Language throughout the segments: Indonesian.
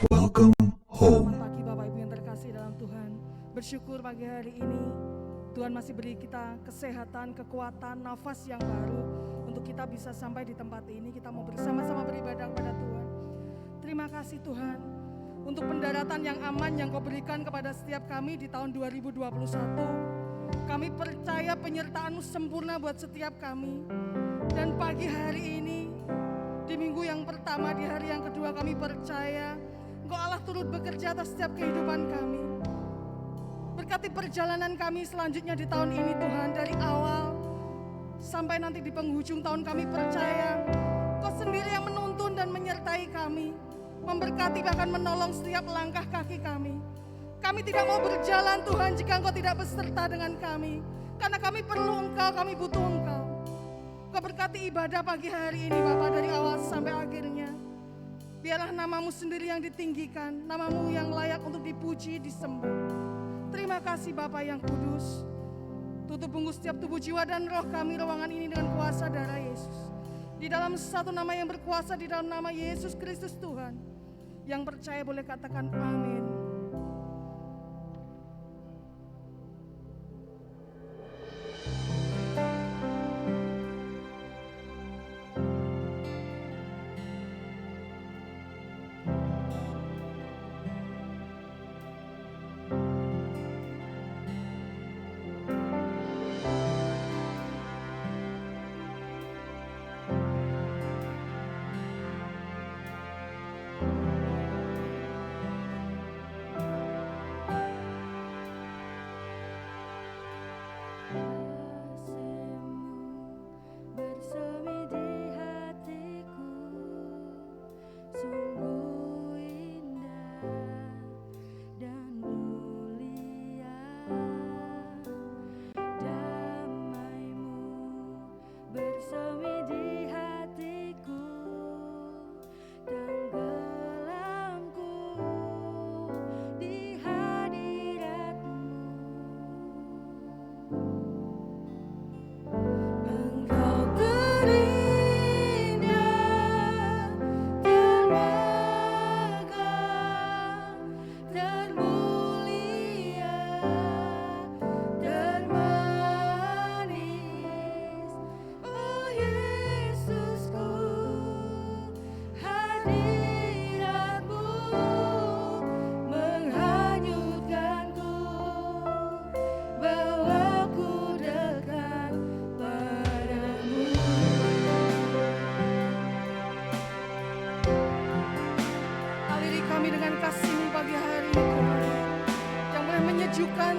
Welcome home. Selamat pagi Bapak Ibu yang terkasih dalam Tuhan. Bersyukur pagi hari ini Tuhan masih beri kita kesehatan, kekuatan, nafas yang baru untuk kita bisa sampai di tempat ini. Kita mau bersama-sama beribadah kepada Tuhan. Terima kasih Tuhan untuk pendaratan yang aman yang Kau berikan kepada setiap kami di tahun 2021. Kami percaya penyertaan-Mu sempurna buat setiap kami. Dan pagi hari ini, di minggu yang pertama, di hari yang kedua, kami percaya Engkau Allah turut bekerja atas setiap kehidupan kami. Berkati perjalanan kami selanjutnya di tahun ini Tuhan, dari awal sampai nanti di penghujung tahun. Kami percaya Kau sendiri yang menuntun dan menyertai kami, memberkati bahkan menolong setiap langkah kaki kami. Kami tidak mau berjalan Tuhan jika Engkau tidak beserta dengan kami, karena kami perlu Engkau, kami butuh Engkau. Kau berkati ibadah pagi hari ini Bapa, dari awal sampai akhirnya. Biarlah nama-Mu sendiri yang ditinggikan, nama-Mu yang layak untuk dipuji, disembah. Terima kasih Bapa yang kudus. Tutup bungkus setiap tubuh, jiwa dan roh kami ruangan ini dengan kuasa darah Yesus. Di dalam satu nama yang berkuasa, di dalam nama Yesus Kristus Tuhan. Yang percaya boleh katakan amin.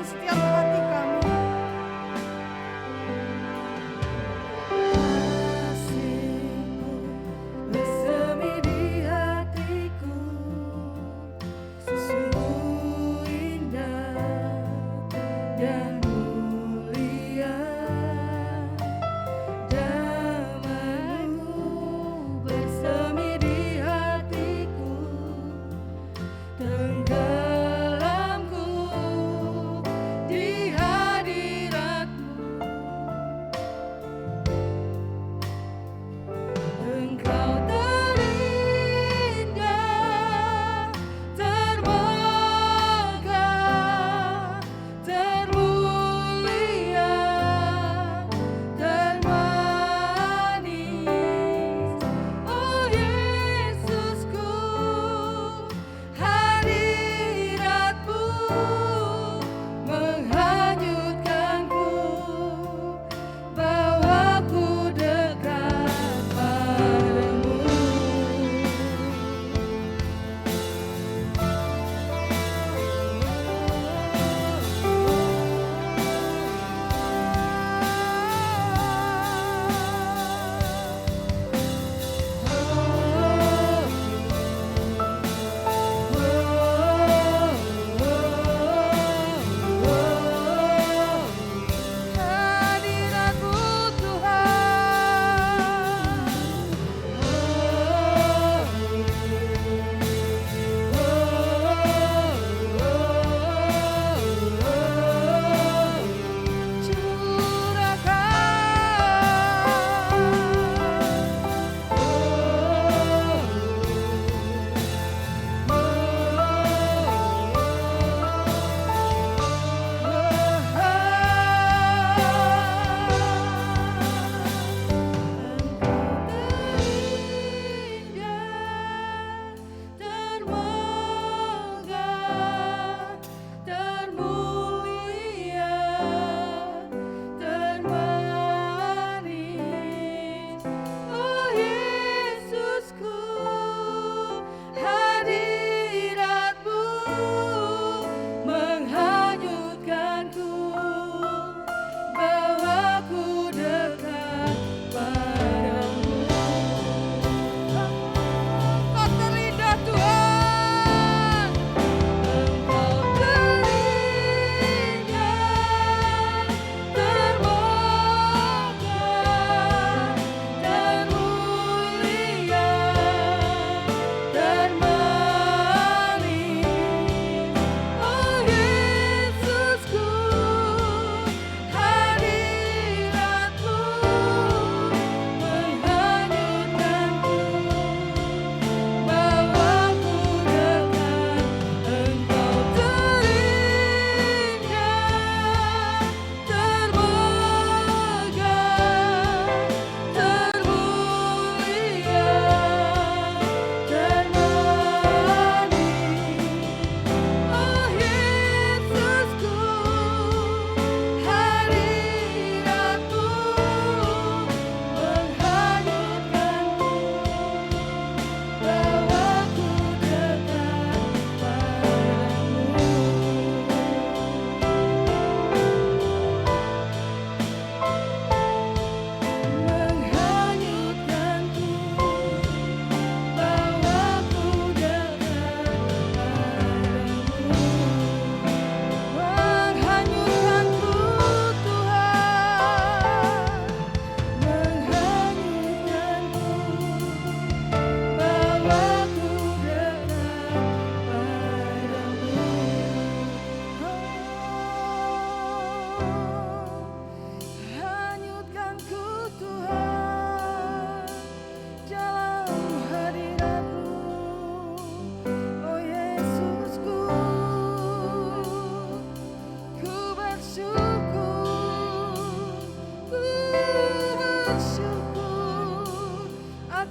Setiap hati kami. Kasih-Mu bersemi di hatiku, sungguh indah dan mulia. Damai-Mu bersemi di hatiku, tenggelamku di hatiku.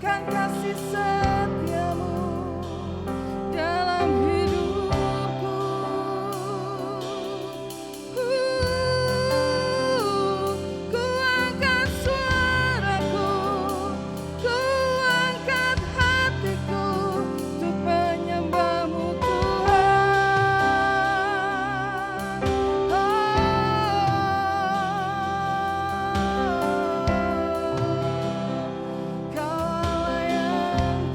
akan kasih setiamu dalam hidupku. Ku angkat suaraku, ku angkat hatiku untuk menyembah-Mu Tuhan. Kau Allah yang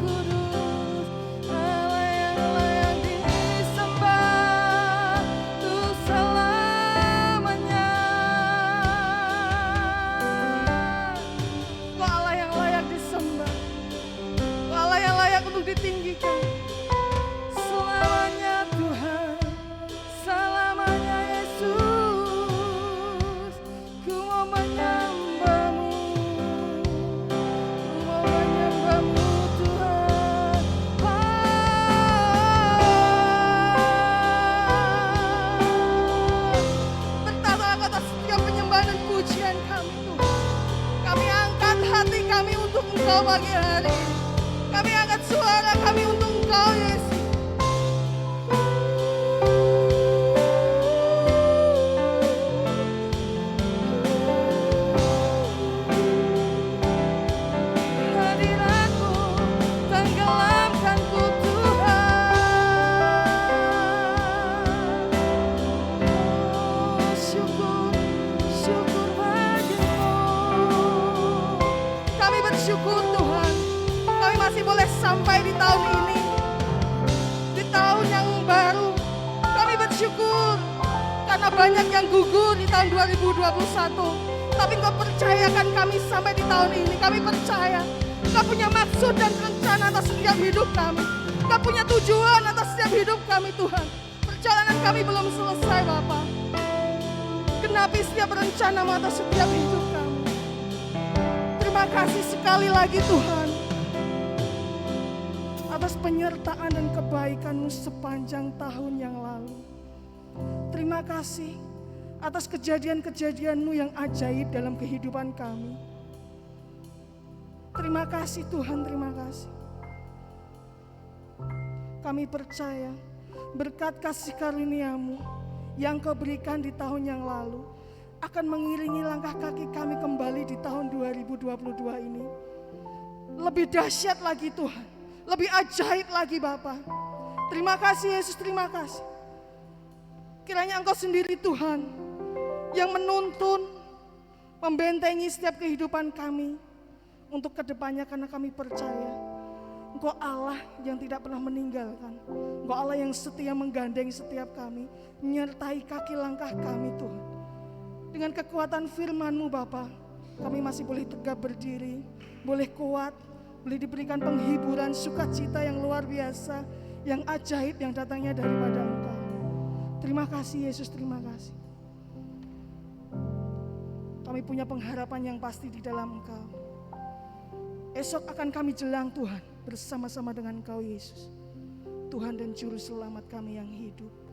kudus, Allah yang layak disembah untuk selamanya. Kau Allah yang layak disembah, Kau Allah yang layak untuk ditinggikan selamanya Tuhan, selamanya Yesus. Ku mau menyembah-Mu, ku mau menyembah-Mu Tuhan. Bertatalah atas setiap penyembahan dan pujian kami Tuhan. Kami angkat hati kami untuk Engkau pagi hari ini. Kami angkat suara kami untuk Engkau Yesus. Hadirat-Mu tenggelamkanku Tuhan. Syukur, syukur bagi-Mu. Kami bersyukur Tuhan, kami masih boleh sampai di tahun ini, di tahun yang baru. Kami bersyukur karena banyak yang gugur di tahun 2021. Tapi Engkau percayakan kami sampai di tahun ini. Kami percaya Engkau punya maksud dan rencana atas setiap hidup kami. Engkau punya tujuan atas setiap hidup kami Tuhan. Perjalanan kami belum selesai Bapa. Genapi setiap rencana-Mu atas setiap hidup kami. Terima kasih sekali lagi Tuhan atas penyertaan dan kebaikan-Mu sepanjang tahun yang lalu. Terima kasih atas kejadian-kejadian-Mu yang ajaib dalam kehidupan kami. Terima kasih Tuhan, terima kasih. Kami percaya berkat kasih karunia-Mu yang Kau berikan di tahun yang lalu akan mengiringi langkah kaki kami kembali di tahun 2022 ini. Lebih dahsyat lagi Tuhan, lebih ajaib lagi Bapa. Terima kasih Yesus, terima kasih. Kiranya Engkau sendiri Tuhan yang menuntun, membentengi setiap kehidupan kami untuk kedepannya, karena kami percaya Engkau Allah yang tidak pernah meninggalkan. Engkau Allah yang setia menggandeng setiap kami, menyertai kaki langkah kami Tuhan. Dengan kekuatan firman-Mu Bapa, kami masih boleh tegap berdiri, boleh kuat, boleh diberikan penghiburan, sukacita yang luar biasa, yang ajaib yang datangnya daripada Engkau. Terima kasih Yesus, terima kasih. Kami punya pengharapan yang pasti di dalam Engkau. Esok akan kami jelang Tuhan bersama-sama dengan Engkau Yesus, Tuhan dan Juru Selamat kami yang hidup.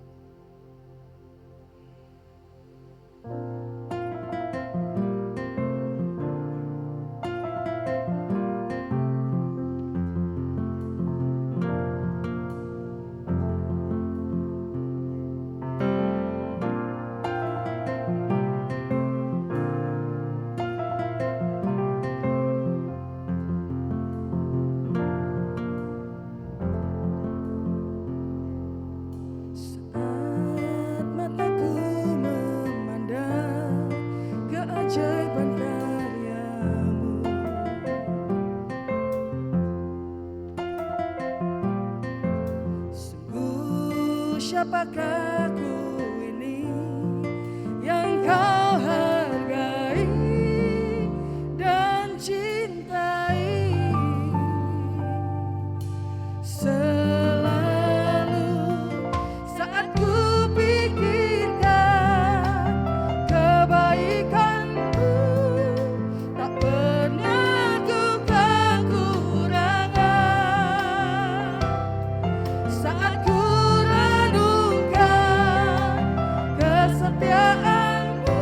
Siapakah ku ini yang Kau hargai dan cintai? Selalu saat ku pikirkan kebaikan-Mu, tak pernah ku kekurangan. Saat ku kesetiaan-Mu,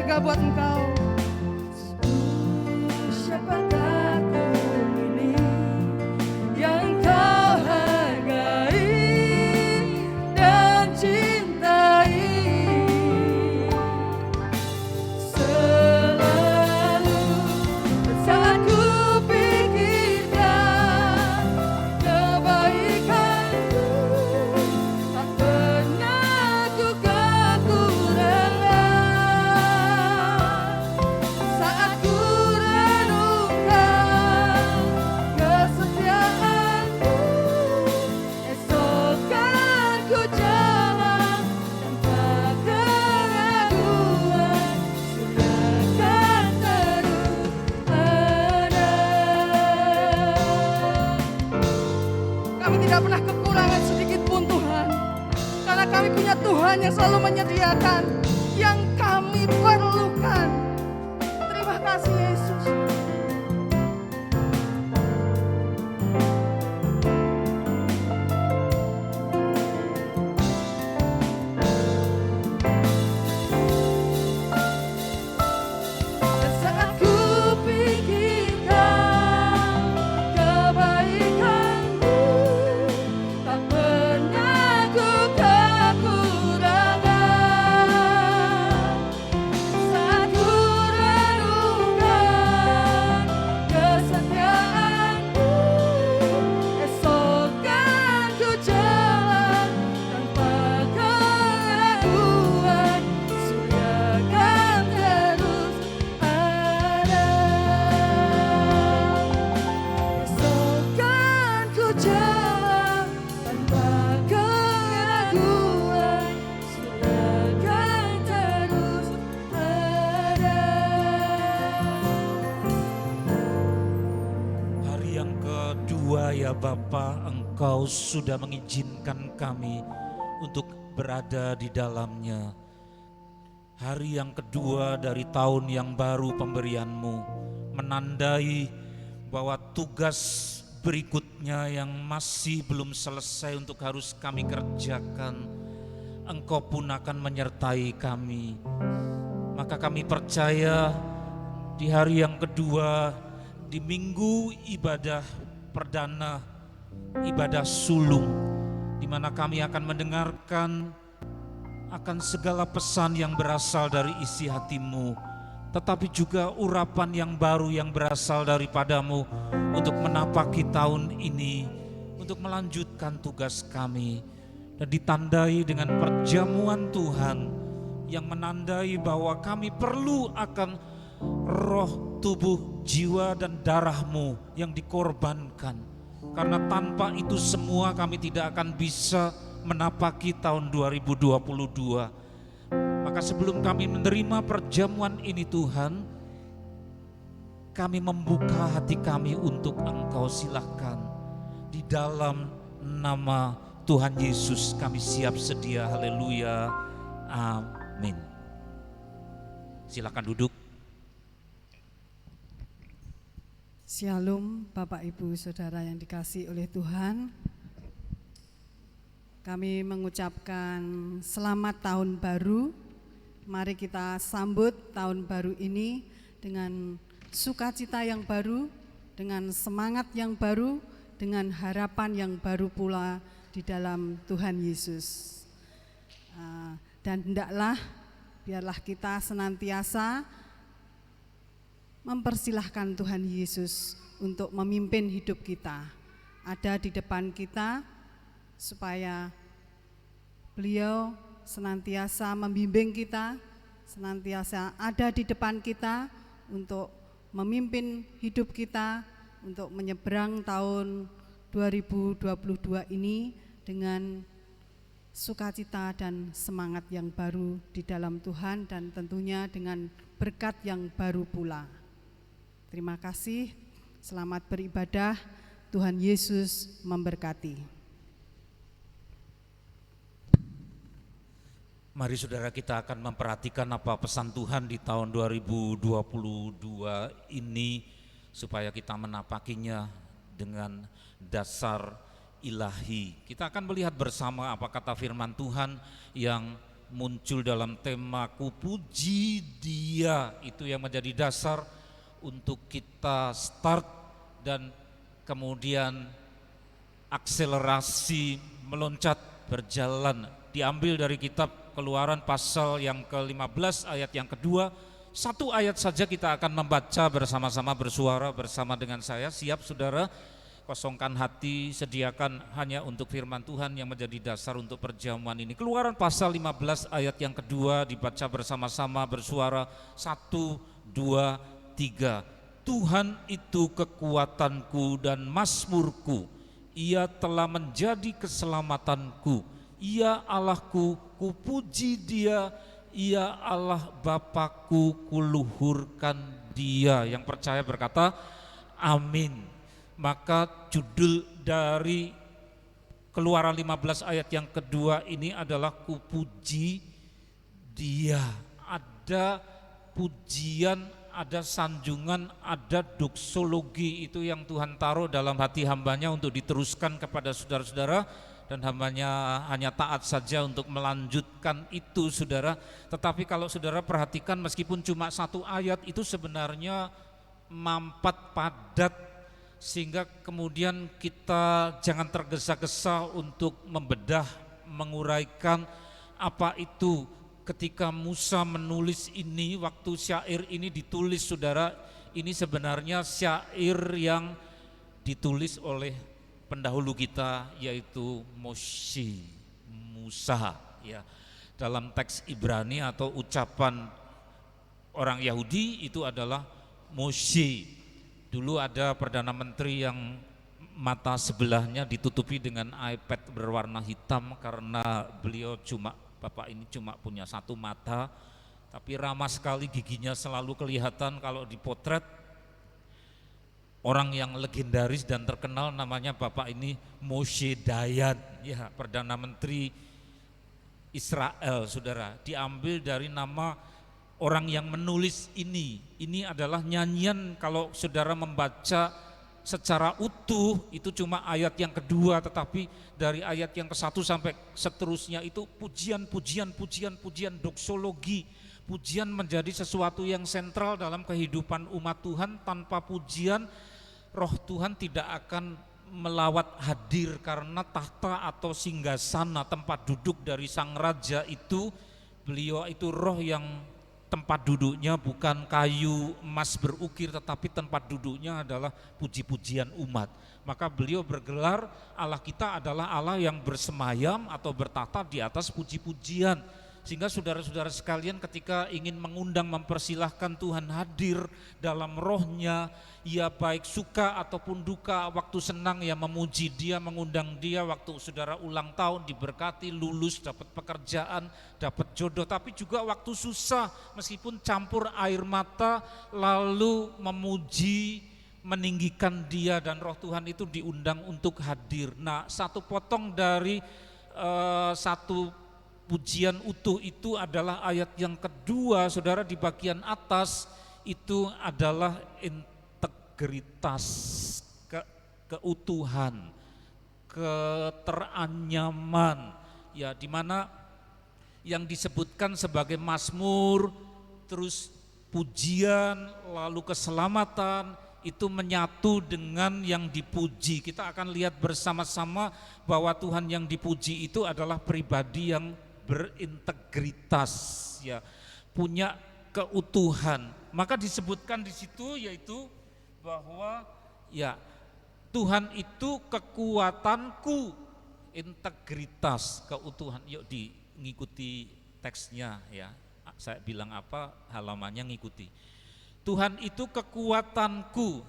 berharga buat Engkau. Siapakah aku ini yang Kau hargai dan cintai? Selalu saat ku pikirkan kebaikan-Ku, tak pernah ku kekurangan. Saat ku renungkan kesetiaan-Ku, esokkan ku jalan tanpa keraguan, surgakan terus ada. Kami tidak pernah kekurangan sedikit pun Tuhan, karena kami punya Tuhan yang selalu menyediakan yang kami perlukan. Terima kasih Yesus. Saat ku pikirkan kebaikan-Ku, tak pernah ku kekurangan. Saat ku renungkan kesetiaan-Ku, esokkan ku jalan tanpa keraguan, surgakan terus ada. Esokkan ku jalan tanpa keraguan, surgakan terus ada. Hari yang kedua ya Bapa, Engkau sudah mengizinkan kami untuk berada di dalamnya. Hari yang kedua dari tahun yang baru pemberian-Mu, menandai bahwa tugas berikutnya yang masih belum selesai untuk harus kami kerjakan, Engkau pun akan menyertai kami. Maka kami percaya di hari yang kedua, di minggu ibadah perdana, ibadah sulung, di mana kami akan mendengarkan akan segala pesan yang berasal dari isi hati-Mu, tetapi juga urapan yang baru yang berasal daripadamu untuk menapaki tahun ini, untuk melanjutkan tugas kami, dan ditandai dengan perjamuan Tuhan yang menandai bahwa kami perlu akan roh, tubuh, jiwa, dan darah-Mu yang dikorbankan. Karena tanpa itu semua kami tidak akan bisa menapaki tahun 2022. Maka sebelum kami menerima perjamuan ini Tuhan, kami membuka hati kami untuk Engkau. Silakan di dalam nama Tuhan Yesus kami siap sedia. Haleluya, amin. Silakan duduk. Shalom Bapak Ibu Saudara yang dikasihi oleh Tuhan. Kami mengucapkan selamat tahun baru. Mari kita sambut tahun baru ini dengan sukacita yang baru, dengan semangat yang baru, dengan harapan yang baru pula di dalam Tuhan Yesus. Dan hendaklah biarlah kita senantiasa mempersilahkan Tuhan Yesus untuk memimpin hidup kita, ada di depan kita, supaya Beliau senantiasa membimbing kita, senantiasa ada di depan kita untuk memimpin hidup kita untuk menyeberang tahun 2022 ini dengan sukacita dan semangat yang baru di dalam Tuhan, dan tentunya dengan berkat yang baru pula. Terima kasih, selamat beribadah, Tuhan Yesus memberkati. Mari saudara, kita akan memperhatikan apa pesan Tuhan di tahun 2022 ini, supaya kita menapakinya dengan dasar ilahi. Kita akan melihat bersama apa kata firman Tuhan yang muncul dalam temaku puji Dia, itu yang menjadi dasar untuk kita start dan kemudian akselerasi meloncat berjalan. Diambil dari kitab Keluaran pasal yang ke-15 ayat yang kedua. Satu ayat saja kita akan membaca bersama-sama, bersuara bersama dengan saya. Siap saudara? Kosongkan hati, sediakan hanya untuk firman Tuhan yang menjadi dasar untuk perjamuan ini. Keluaran pasal 15 ayat yang kedua dibaca bersama-sama, bersuara 1, 2, 3. Tuhan itu kekuatanku dan mazmurku, Ia telah menjadi keselamatanku. Ia Allahku, kupuji Dia, Ia Allah Bapakku, kuluhurkan Dia. Yang percaya berkata amin. Maka judul dari Keluaran 15 ayat yang kedua ini adalah kupuji Dia. Ada pujian, ada sanjungan, ada doksologi, itu yang Tuhan taruh dalam hati hambanya untuk diteruskan kepada saudara-saudara, dan hambanya hanya taat saja untuk melanjutkan itu saudara. Tetapi kalau saudara perhatikan, meskipun cuma satu ayat, itu sebenarnya mampat padat, sehingga kemudian kita jangan tergesa-gesa untuk membedah, menguraikan apa itu. Ketika Musa menulis ini, waktu syair ini ditulis saudara, ini sebenarnya syair yang ditulis oleh pendahulu kita, yaitu Moshe, Musa ya. Dalam teks Ibrani atau ucapan orang Yahudi itu adalah Moshe. Dulu ada Perdana Menteri yang mata sebelahnya ditutupi dengan iPad berwarna hitam karena Bapak ini cuma punya satu mata, tapi ramah sekali, giginya selalu kelihatan kalau dipotret. Orang yang legendaris dan terkenal namanya Bapak ini Moshe Dayan, ya, Perdana Menteri Israel saudara. Diambil dari nama orang yang menulis ini. Ini adalah nyanyian, kalau saudara membaca secara utuh itu cuma ayat yang kedua, tetapi dari ayat yang ke-1 sampai seterusnya itu pujian, doksologi. Pujian menjadi sesuatu yang sentral dalam kehidupan umat Tuhan. Tanpa pujian, Roh Tuhan tidak akan melawat hadir, karena tahta atau singgasana, tempat duduk dari Sang Raja itu, beliau itu roh yang tempat duduknya bukan kayu emas berukir, tetapi tempat duduknya adalah puji-pujian umat. Maka beliau bergelar, Allah kita adalah Allah yang bersemayam atau bertata di atas puji-pujian. Sehingga saudara-saudara sekalian, ketika ingin mengundang, mempersilahkan Tuhan hadir dalam rohnya, ya baik suka ataupun duka, waktu senang ya memuji Dia, mengundang Dia, waktu saudara ulang tahun diberkati, lulus, dapat pekerjaan, dapat jodoh, tapi juga waktu susah, meskipun campur air mata, lalu memuji, meninggikan Dia, dan roh Tuhan itu diundang untuk hadir. Nah, satu potong dari satu pujian utuh itu adalah ayat yang kedua saudara, di bagian atas itu adalah integritas, keutuhan, keteranyaman, ya, dimana yang disebutkan sebagai mazmur, terus pujian, lalu keselamatan, itu menyatu dengan yang dipuji. Kita akan lihat bersama-sama bahwa Tuhan yang dipuji itu adalah pribadi yang berintegritas, ya, punya keutuhan. Maka disebutkan di situ yaitu bahwa ya Tuhan itu kekuatanku, integritas, keutuhan. Yuk diikuti teksnya ya. Saya bilang apa, halamannya ngikuti. Tuhan itu kekuatanku,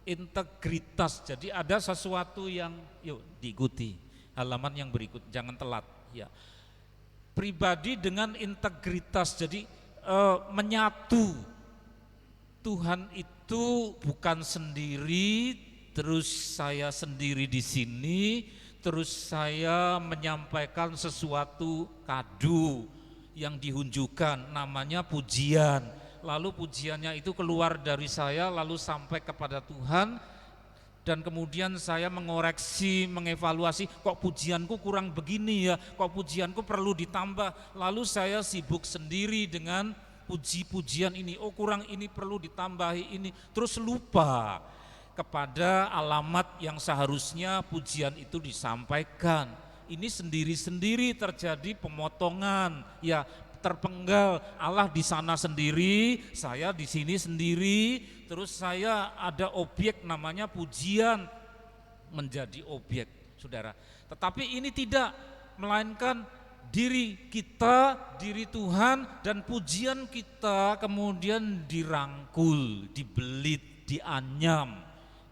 integritas. Jadi ada sesuatu yang, yuk diikuti halaman yang berikut, jangan telat ya. Pribadi dengan integritas, jadi menyatu. Tuhan itu bukan sendiri, terus saya sendiri di sini, terus saya menyampaikan sesuatu kado yang dihunjukkan, namanya pujian. Lalu pujiannya itu keluar dari saya, lalu sampai kepada Tuhan, dan kemudian saya mengoreksi, mengevaluasi, kok pujianku kurang begini ya, kok pujianku perlu ditambah. Lalu saya sibuk sendiri dengan puji-pujian ini, oh kurang ini perlu ditambahi ini, terus lupa kepada alamat yang seharusnya pujian itu disampaikan. Ini sendiri-sendiri terjadi pemotongan, ya terpenggal. Allah di sana sendiri, saya di sini sendiri, terus saya ada objek namanya pujian menjadi objek, saudara. Tetapi ini tidak, melainkan diri kita, diri Tuhan, dan pujian kita kemudian dirangkul, dibelit, dianyam.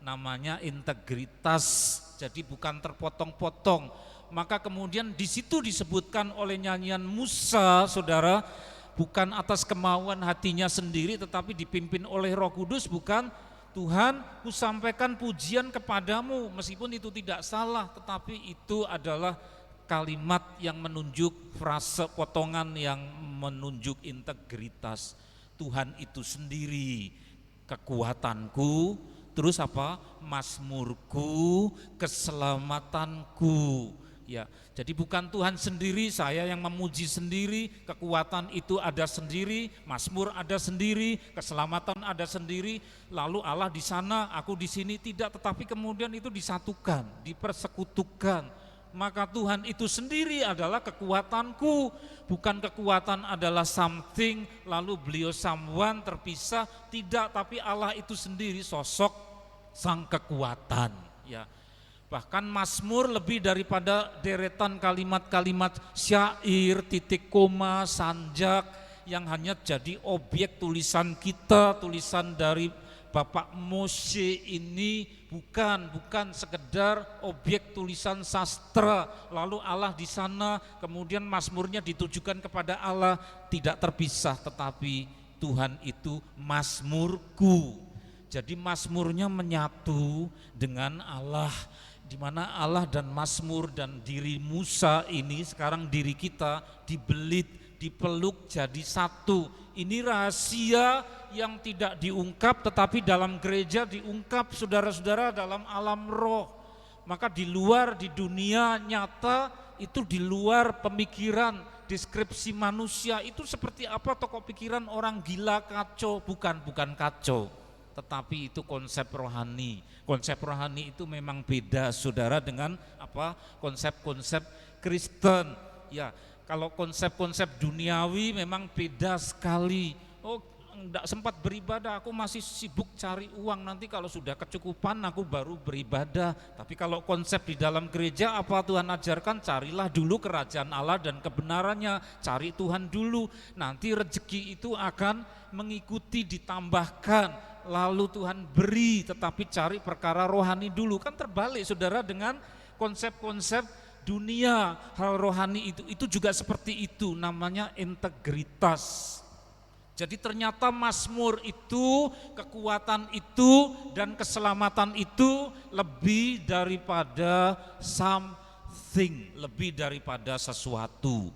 Namanya integritas, jadi bukan terpotong-potong. Maka kemudian di situ disebutkan oleh nyanyian Musa, saudara, bukan atas kemauan hatinya sendiri tetapi dipimpin oleh Roh Kudus, bukan, Tuhan ku sampaikan pujian kepadamu, meskipun itu tidak salah, tetapi itu adalah kalimat yang menunjuk, frase potongan yang menunjuk integritas. Tuhan itu sendiri kekuatanku, terus apa? Mazmurku, keselamatanku. Ya, jadi bukan Tuhan sendiri, saya yang memuji sendiri, kekuatan itu ada sendiri, mazmur ada sendiri, keselamatan ada sendiri, lalu Allah di sana, aku di sini, tidak, tetapi kemudian itu disatukan, dipersekutukan. Maka Tuhan itu sendiri adalah kekuatanku, bukan kekuatan adalah something, lalu beliau someone terpisah, tidak, tapi Allah itu sendiri sosok sang kekuatan, ya. Bahkan Mazmur lebih daripada deretan kalimat-kalimat syair, titik koma, sanjak yang hanya jadi objek tulisan kita, tulisan dari Bapak Moshe ini, bukan sekedar objek tulisan sastra. Lalu Allah di sana, kemudian Mazmurnya ditujukan kepada Allah, tidak terpisah, tetapi Tuhan itu Mazmurku. Jadi Mazmurnya menyatu dengan Allah, di mana Allah dan Mazmur dan diri Musa ini, sekarang diri kita dibelit, dipeluk jadi satu. Ini rahasia yang tidak diungkap, tetapi dalam gereja diungkap, saudara-saudara, dalam alam roh. Maka di luar, di dunia nyata, itu di luar pemikiran, deskripsi manusia, itu seperti apa tokoh pikiran orang gila, kacau, bukan kacau, tetapi itu konsep rohani. Konsep rohani itu memang beda, saudara, dengan apa? Konsep-konsep Kristen. Ya, kalau konsep-konsep duniawi memang beda sekali. Oh, enggak sempat beribadah, aku masih sibuk cari uang, nanti kalau sudah kecukupan aku baru beribadah. Tapi kalau konsep di dalam gereja, apa Tuhan ajarkan? Carilah dulu kerajaan Allah dan kebenarannya, cari Tuhan dulu, nanti rezeki itu akan mengikuti, ditambahkan. Lalu Tuhan beri, tetapi cari perkara rohani dulu. Kan terbalik, saudara, dengan konsep-konsep dunia. Hal rohani itu juga seperti itu, namanya integritas. Jadi ternyata Mazmur itu, kekuatan itu, dan keselamatan itu lebih daripada something, lebih daripada sesuatu.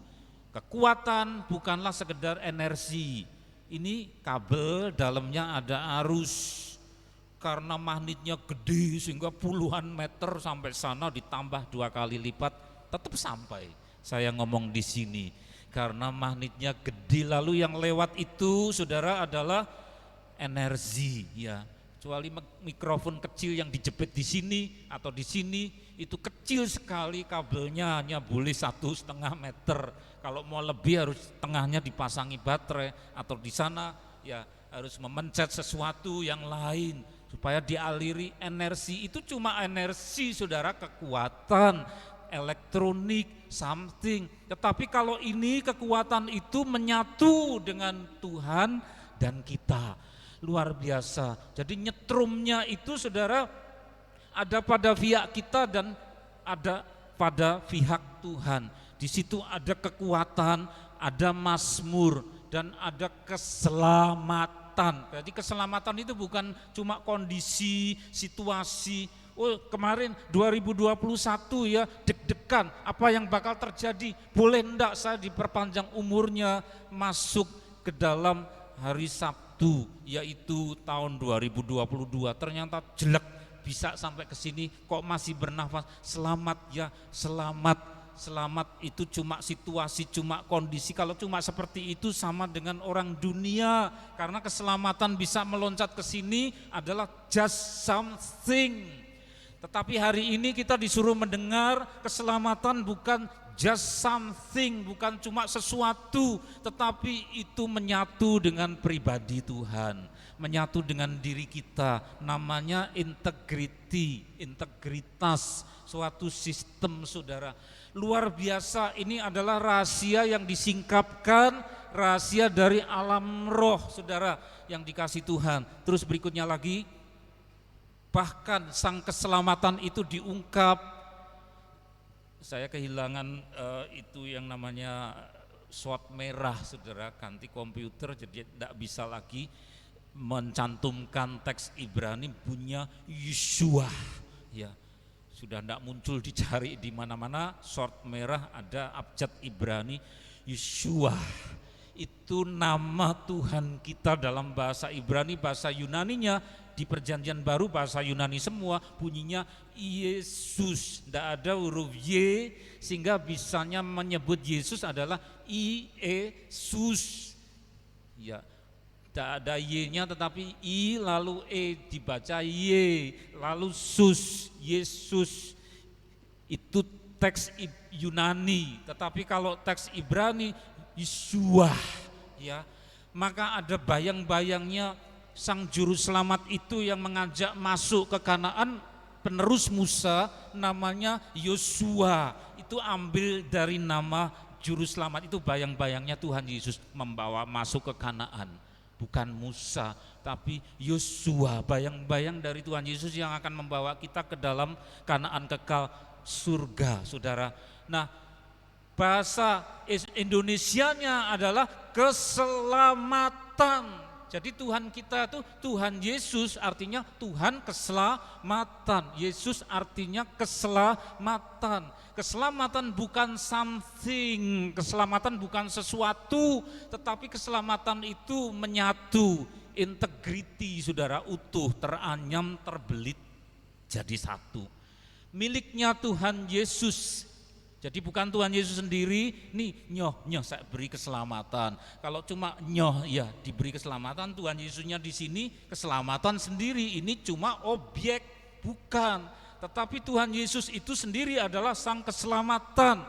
Kekuatan bukanlah sekedar energi. Ini kabel, dalamnya ada arus, karena magnetnya gede sehingga puluhan meter sampai sana, ditambah 2 kali lipat tetap sampai. Saya ngomong di sini karena magnetnya gede, lalu yang lewat itu, saudara, adalah energi, ya. Kecuali mikrofon kecil yang dijepit di sini atau di sini, itu kecil sekali kabelnya, hanya boleh 1,5 meter. Kalau mau lebih harus tengahnya dipasangi baterai, atau di sana ya harus memencet sesuatu yang lain supaya dialiri energi. Itu cuma energi, saudara, kekuatan elektronik, something. Tetapi kalau ini, kekuatan itu menyatu dengan Tuhan dan kita, luar biasa. Jadi nyetrumnya itu, saudara, ada pada pihak kita dan ada pada pihak Tuhan. Di situ ada kekuatan, ada mazmur, dan ada keselamatan. Berarti keselamatan itu bukan cuma kondisi, situasi. Oh, kemarin 2021 ya, deg-degan, apa yang bakal terjadi? Boleh enggak saya diperpanjang umurnya, masuk ke dalam hari Sabtu, yaitu tahun 2022. Ternyata jelek, bisa sampai ke sini kok masih bernafas, selamat ya, selamat. Selamat itu cuma situasi, cuma kondisi. Kalau cuma seperti itu sama dengan orang dunia, karena keselamatan bisa meloncat ke sini adalah just something. Tetapi hari ini kita disuruh mendengar keselamatan bukan just something, bukan cuma sesuatu, tetapi itu menyatu dengan pribadi Tuhan, menyatu dengan diri kita, namanya integrity, integritas, suatu sistem saudara. Luar biasa, ini adalah rahasia yang disingkapkan, rahasia dari alam roh saudara yang dikasih Tuhan. Terus berikutnya lagi, bahkan sang keselamatan itu diungkap. Saya kehilangan itu yang namanya sword merah saudara, ganti komputer jadi tidak bisa lagi mencantumkan teks Ibrani bunyinya Yeshua ya. Sudah tidak muncul, dicari di mana-mana, sword merah ada abjad Ibrani Yeshua. Itu nama Tuhan kita dalam bahasa Ibrani, bahasa Yunaninya di Perjanjian Baru bahasa Yunani semua bunyinya Yesus, tidak ada huruf Y, sehingga bisanya menyebut Yesus adalah Iesus. Ya, tidak ada Y-nya tetapi I lalu E dibaca Y lalu sus, Yesus. Itu teks Yunani, tetapi kalau teks Ibrani Yeshua ya. Maka ada bayang-bayangnya sang juru selamat itu yang mengajak masuk ke Kanaan, penerus Musa, namanya Yosua. Itu ambil dari nama juru selamat itu, bayang-bayangnya Tuhan Yesus membawa masuk ke Kanaan. Bukan Musa, tapi Yosua, bayang-bayang dari Tuhan Yesus yang akan membawa kita ke dalam Kanaan kekal, surga saudara. Nah, bahasa Indonesianya adalah keselamatan. Jadi Tuhan kita itu Tuhan Yesus, artinya Tuhan keselamatan. Yesus artinya keselamatan. Keselamatan bukan something, keselamatan bukan sesuatu, tetapi keselamatan itu menyatu, integriti saudara, utuh, teranyam, terbelit jadi satu. Miliknya Tuhan Yesus. Jadi bukan Tuhan Yesus sendiri, nih nyoh saya beri keselamatan. Kalau cuma nyoh ya diberi keselamatan, Tuhan Yesusnya di sini keselamatan sendiri, ini cuma objek, bukan. Tetapi Tuhan Yesus itu sendiri adalah sang keselamatan.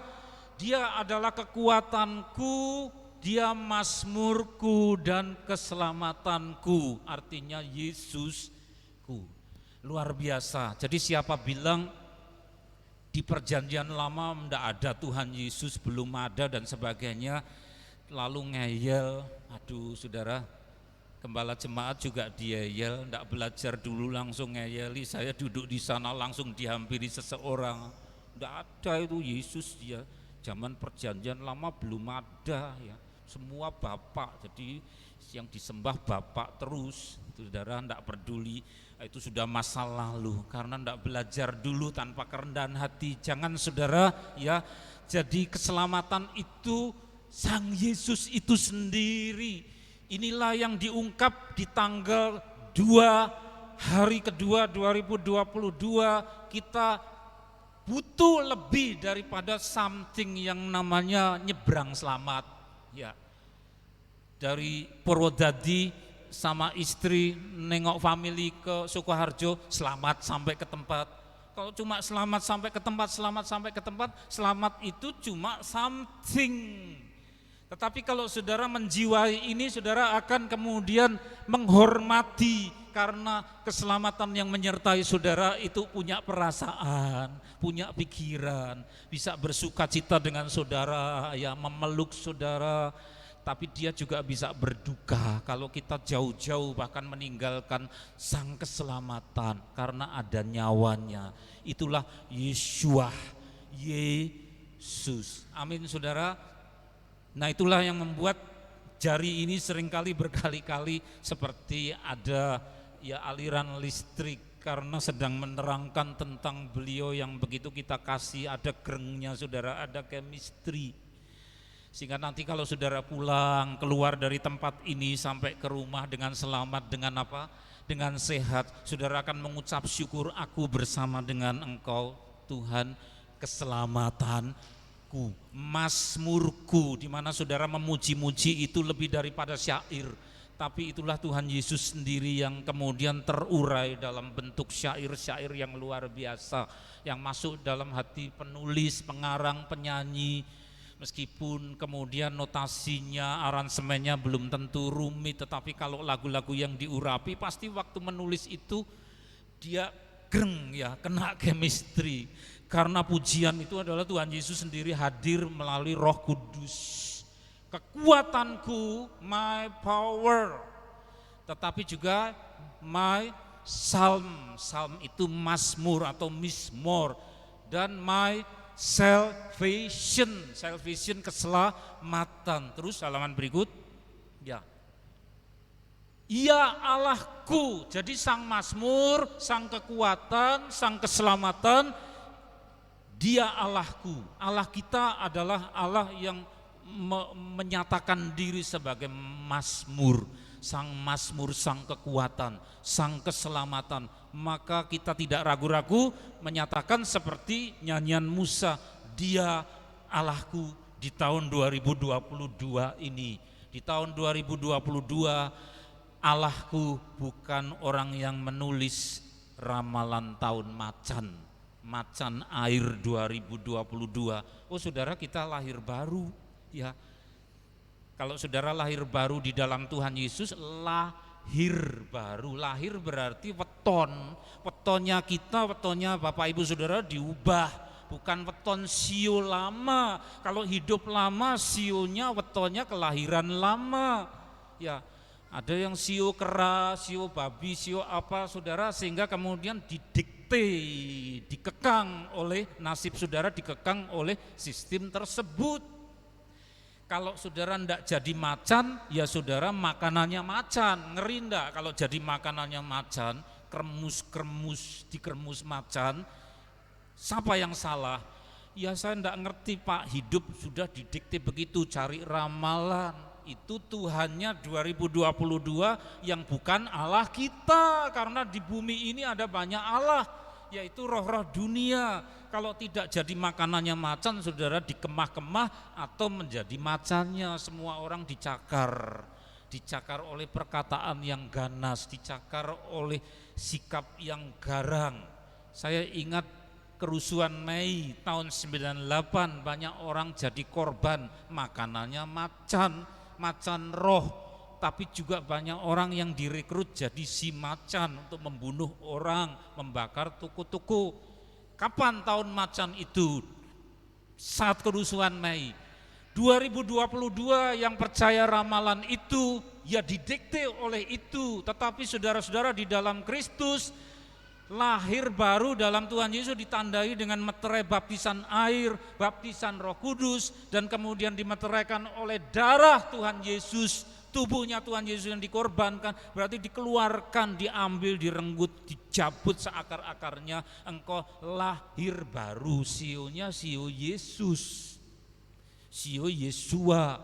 Dia adalah kekuatanku, dia mazmurku dan keselamatanku, artinya Yesusku. Luar biasa. Jadi siapa bilang di Perjanjian Lama tidak ada Tuhan Yesus, belum ada dan sebagainya, lalu ngeyel, aduh saudara, gembala jemaat juga dieyel, tidak belajar dulu langsung ngeyeli, saya duduk di sana langsung dihampiri seseorang, tidak ada itu Yesus ya, zaman Perjanjian Lama belum ada ya, semua Bapak, jadi yang disembah Bapak terus, saudara tidak peduli, itu sudah masa lalu karena tidak belajar dulu tanpa kerendahan hati. Jangan saudara ya, jadi keselamatan itu sang Yesus itu sendiri. Inilah yang diungkap di tanggal 2 hari kedua 2022. Kita butuh lebih daripada something yang namanya nyebrang selamat ya. Dari Purwodadi sama istri nengok family ke Sukoharjo, selamat sampai ke tempat. Kalau cuma selamat sampai ke tempat, selamat sampai ke tempat, selamat itu cuma something. Tetapi kalau saudara menjiwai ini, saudara akan kemudian menghormati karena keselamatan yang menyertai saudara itu punya perasaan, punya pikiran, bisa bersuka cita dengan saudara, ya memeluk saudara. Tapi dia juga bisa berduka kalau kita jauh-jauh bahkan meninggalkan sang keselamatan karena ada nyawanya. Itulah Yeshua, Yesus. Amin saudara. Nah itulah yang membuat jari ini seringkali berkali-kali seperti ada ya aliran listrik karena sedang menerangkan tentang beliau yang begitu kita kasih, ada gerengnya saudara, ada chemistry. Sehingga nanti kalau saudara pulang, keluar dari tempat ini sampai ke rumah dengan selamat, dengan apa? Dengan sehat, saudara akan mengucap syukur, aku bersama dengan Engkau Tuhan, keselamatanku, mazmurku, di mana saudara memuji-muji itu lebih daripada syair. Tapi itulah Tuhan Yesus sendiri yang kemudian terurai dalam bentuk syair-syair yang luar biasa, yang masuk dalam hati penulis, pengarang, penyanyi. Meskipun kemudian notasinya, aransemennya belum tentu rumit, tetapi kalau lagu-lagu yang diurapi pasti waktu menulis itu dia greng ya, kena chemistry. Karena pujian itu adalah Tuhan Yesus sendiri hadir melalui Roh Kudus. Kekuatanku, my power, tetapi juga my psalm. Psalm itu mazmur atau mismor, dan my salvation, salvation keselamatan. Terus halaman berikut, ya. Ia Allahku, jadi sang mazmur, sang kekuatan, sang keselamatan, dia Allahku. Allah kita adalah Allah yang menyatakan diri sebagai mazmur, sang kekuatan, sang keselamatan. Maka kita tidak ragu-ragu menyatakan seperti nyanyian Musa, dia Allahku di tahun 2022 ini. Di tahun 2022 Allahku bukan orang yang menulis ramalan tahun macan air 2022. Oh saudara, kita lahir baru ya. Kalau saudara lahir baru di dalam Tuhan Yesus, lahir baru. Lahir berarti wetonnya kita, wetonnya Bapak Ibu Saudara diubah, bukan weton sio lama. Kalau hidup lama, sionya wetonnya kelahiran lama. Ya, ada yang sio kera, sio babi, sio apa saudara, sehingga kemudian didikte, dikekang oleh nasib saudara, dikekang oleh sistem tersebut. Kalau saudara ndak jadi macan, ya saudara makanannya macan. Ngeri ndak kalau jadi makanannya macan, kremus-kremus, dikremus macan. Siapa yang salah? Ya saya ndak ngerti Pak, hidup sudah didikte begitu, cari ramalan. Itu Tuhannya 2022 yang bukan Allah kita. Karena di bumi ini ada banyak Allah, yaitu roh-roh dunia. Kalau tidak jadi makanannya macan, saudara dikemah-kemah atau menjadi macannya. Semua orang dicakar oleh perkataan yang ganas, dicakar oleh sikap yang garang. Saya ingat kerusuhan Mei tahun 98, banyak orang jadi korban, makanannya macan roh. Tapi juga banyak orang yang direkrut jadi si macan untuk membunuh orang, membakar tuku-tuku. Kapan tahun macan itu? Saat kerusuhan Mei 2022. Yang percaya ramalan itu ya didikte oleh itu. Tetapi saudara-saudara di dalam Kristus, lahir baru dalam Tuhan Yesus ditandai dengan meterai baptisan air, baptisan Roh Kudus, dan kemudian dimeteraikan oleh darah Tuhan Yesus. Tubuhnya Tuhan Yesus yang dikorbankan, berarti dikeluarkan, diambil, direnggut, dicabut seakar-akarnya. Engkau lahir baru, sionya sio Yesus, sio Yesua,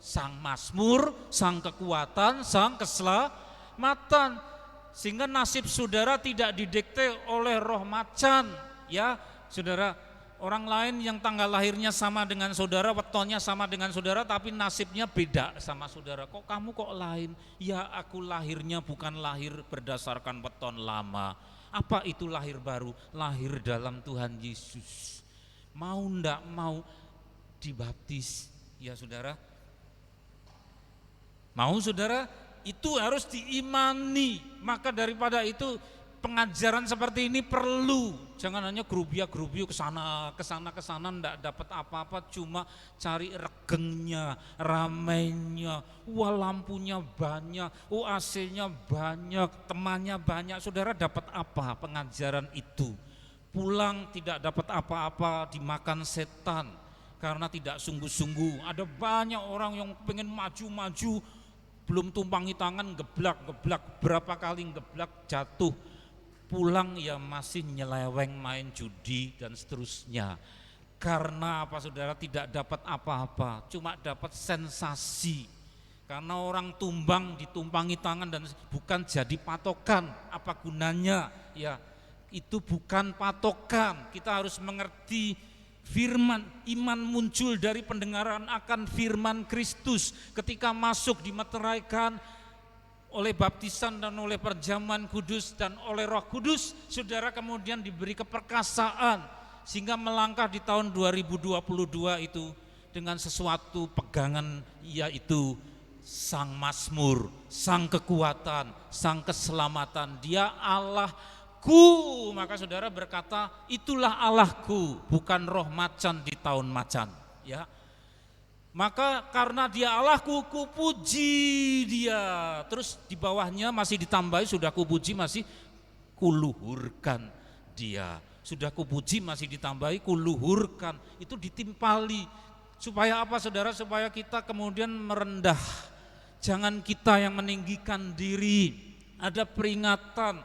sang mazmur, sang kekuatan, sang keselamatan. Sehingga nasib saudara tidak didikte oleh roh macan ya saudara. Orang lain yang tanggal lahirnya sama dengan saudara, wetonnya sama dengan saudara, tapi nasibnya beda sama saudara. Kok kamu kok lain? Ya aku lahirnya bukan lahir berdasarkan weton lama. Apa itu lahir baru? Lahir dalam Tuhan Yesus. Mau ndak mau dibaptis ya saudara? Mau saudara? Itu harus diimani. Maka daripada itu pengajaran seperti ini perlu. Jangan hanya gerubiak-gerubiuk kesana ndak dapat apa-apa, cuma cari regengnya, ramainya. Wah lampunya banyak, AC-nya banyak, temannya banyak. Saudara dapat apa pengajaran itu? Pulang tidak dapat apa-apa, dimakan setan karena tidak sungguh-sungguh. Ada banyak orang yang pengen maju-maju, belum tumpangi tangan geblak, berapa kali geblak jatuh. Pulang ya masih nyeleweng, main judi dan seterusnya. Karena apa saudara? Tidak dapat apa-apa, cuma dapat sensasi. Karena orang tumbang ditumpangi tangan dan bukan jadi patokan. Apa gunanya? Ya, itu bukan patokan. Kita harus mengerti firman. Iman muncul dari pendengaran akan firman Kristus. Ketika masuk dimeteraikan oleh baptisan dan oleh perjamuan kudus dan oleh Roh Kudus, saudara kemudian diberi keperkasaan sehingga melangkah di tahun 2022 itu dengan sesuatu pegangan, yaitu Sang Mazmur, Sang kekuatan, Sang keselamatan. Dia Allahku. Maka saudara berkata, itulah Allahku, bukan roh macan di tahun macan, ya. Maka karena dia Allahku, kupuji dia. Terus di bawahnya masih ditambahi, sudah kupuji masih kuluhurkan dia. Sudah kupuji masih ditambahi kuluhurkan. Itu ditimpali. Supaya apa saudara? Supaya kita kemudian merendah. Jangan kita yang meninggikan diri. Ada peringatan,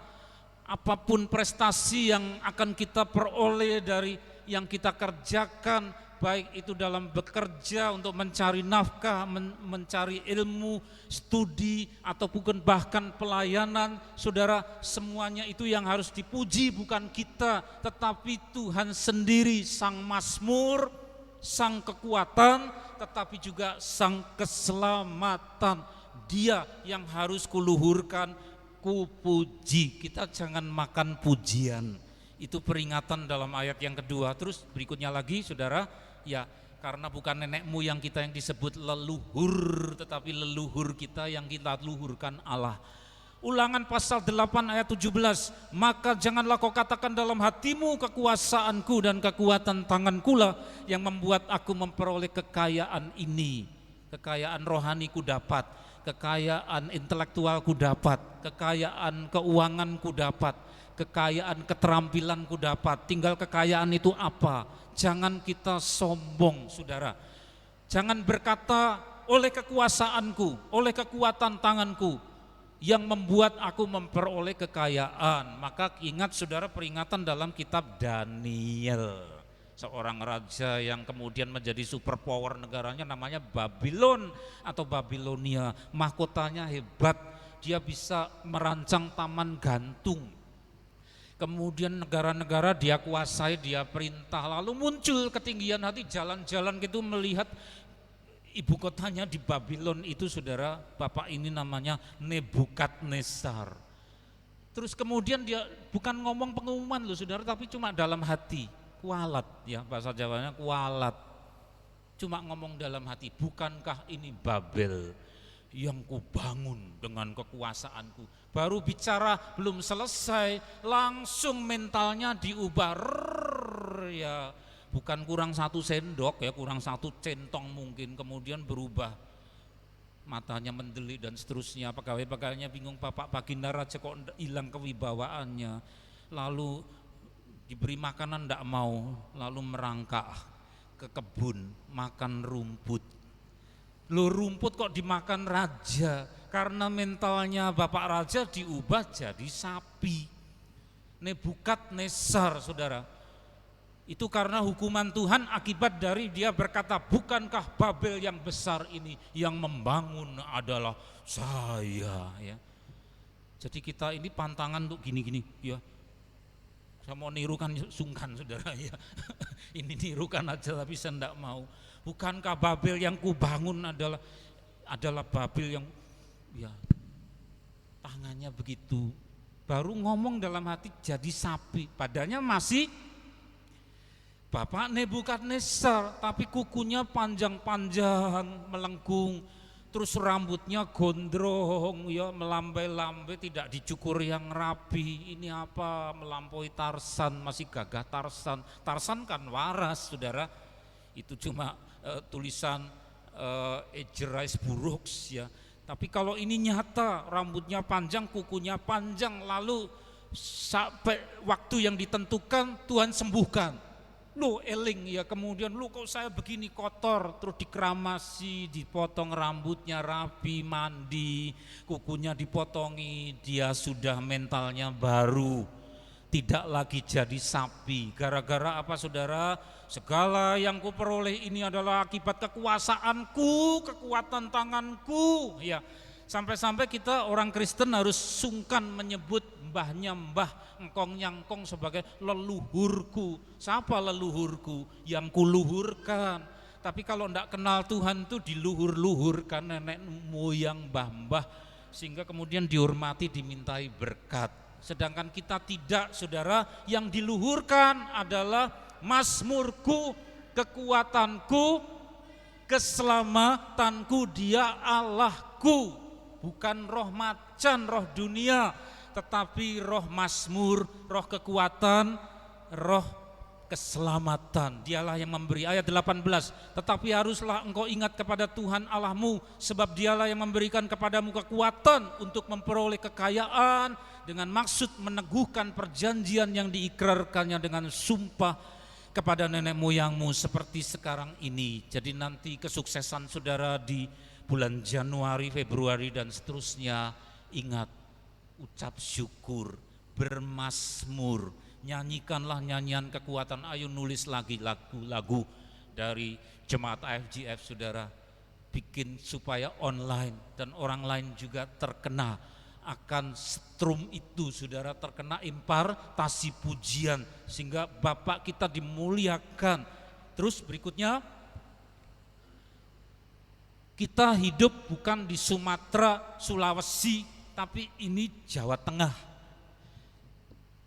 apapun prestasi yang akan kita peroleh dari yang kita kerjakan, baik itu dalam bekerja untuk mencari nafkah, mencari ilmu, studi, atau bahkan pelayanan, saudara, semuanya itu yang harus dipuji bukan kita, tetapi Tuhan sendiri, Sang Mazmur, Sang kekuatan, tetapi juga Sang keselamatan. Dia yang harus kuluhurkan, kupuji. Kita jangan makan pujian. Itu peringatan dalam ayat yang kedua. Terus berikutnya lagi saudara, ya, karena bukan nenek moyang kita yang disebut leluhur, tetapi leluhur kita yang kita luhurkan Allah. Ulangan pasal 8 ayat 17, maka janganlah kau katakan dalam hatimu, kekuasaanku dan kekuatan tanganku lah yang membuat aku memperoleh kekayaan ini. Kekayaan rohani ku dapat, kekayaan intelektual ku dapat, kekayaan keuangan ku dapat, kekayaan keterampilan ku dapat. Tinggal kekayaan itu apa? Jangan kita sombong saudara. Jangan berkata oleh kekuasaanku, oleh kekuatan tanganku yang membuat aku memperoleh kekayaan. Maka ingat saudara peringatan dalam kitab Daniel, seorang raja yang kemudian menjadi superpower negaranya, namanya Babylon atau Babilonia. Mahkotanya hebat, dia bisa merancang taman gantung. Kemudian negara-negara dia kuasai, dia perintah. Lalu muncul ketinggian hati, jalan-jalan gitu melihat ibu kotanya di Babylon itu saudara, bapak ini namanya Nebukadnezar. Terus kemudian dia bukan ngomong pengumuman loh saudara, tapi cuma dalam hati, kualat ya, bahasa Jawanya kualat. Cuma ngomong dalam hati, bukankah ini Babel yang kubangun dengan kekuasaanku. Baru bicara belum selesai, langsung mentalnya diubah. Ya, bukan kurang 1 sendok ya, kurang 1 centong mungkin, kemudian berubah. Matanya mendelik dan seterusnya. Pegawai-pegawainya bingung, Bapak Baginda Raja kok hilang kewibawaannya. Lalu diberi makanan enggak mau, lalu merangkak ke kebun makan rumput. Loh, rumput kok dimakan raja? Karena mentalnya Bapak Raja diubah jadi sapi. Nebukadnezar saudara. Itu karena hukuman Tuhan akibat dari dia berkata, bukankah Babel yang besar ini yang membangun adalah saya ya. Jadi kita ini pantangan untuk gini-gini ya. Saya mau nirukan sungkan saudara ya. Ini nirukan aja tapi saya enggak mau. Bukankah Babel yang kubangun adalah Babel yang ya tangannya begitu. Baru ngomong dalam hati jadi sapi. Padahal masih Bapak Nebukadnezar, tapi kukunya panjang-panjang, melengkung, terus rambutnya gondrong, ya melambai-lambai, tidak dicukur yang rapi. Ini apa? Melampaui Tarsan, masih gagah Tarsan. Tarsan kan waras, saudara. Itu cuma tulisan Egerais Burroughs ya. Tapi kalau ini nyata, rambutnya panjang, kukunya panjang, lalu sampai waktu yang ditentukan Tuhan sembuhkan. Lu eling ya, kemudian lu kok saya begini kotor, terus dikeramasi, dipotong rambutnya rapi, mandi, kukunya dipotongi, dia sudah mentalnya baru. tidak lagi jadi sapi. Gara-gara apa saudara? Segala yang kuperoleh ini adalah akibat kekuasaanku, kekuatan tanganku. Ya, sampai-sampai kita orang Kristen harus sungkan menyebut mbahnya mbah, engkong nyangkong sebagai leluhurku. Siapa leluhurku? Yang kuluhurkan. Tapi kalau enggak kenal Tuhan tuh diluhur-luhurkan nenek moyang mbah-mbah, sehingga kemudian dihormati, dimintai berkat. Sedangkan kita tidak, saudara. Yang diluhurkan adalah mazmurku, kekuatanku, keselamatanku, Dia Allahku. Bukan roh macan, roh dunia, tetapi roh mazmur, roh kekuatan, roh keselamatan. Dialah yang memberi. Ayat 18, tetapi haruslah engkau ingat kepada Tuhan Allahmu, sebab Dialah yang memberikan kepadamu kekuatan untuk memperoleh kekayaan, dengan maksud meneguhkan perjanjian yang diikrarkannya dengan sumpah kepada nenek moyangmu seperti sekarang ini. Jadi nanti kesuksesan saudara di bulan Januari, Februari dan seterusnya, ingat, ucap syukur, bermazmur, nyanyikanlah nyanyian kekuatan. Ayo nulis lagi lagu-lagu dari jemaat AFGF saudara, bikin supaya online dan orang lain juga terkena akan strum itu saudara, terkena impartasi pujian sehingga Bapak kita dimuliakan. Terus berikutnya, kita hidup bukan di Sumatera, Sulawesi, tapi ini Jawa Tengah.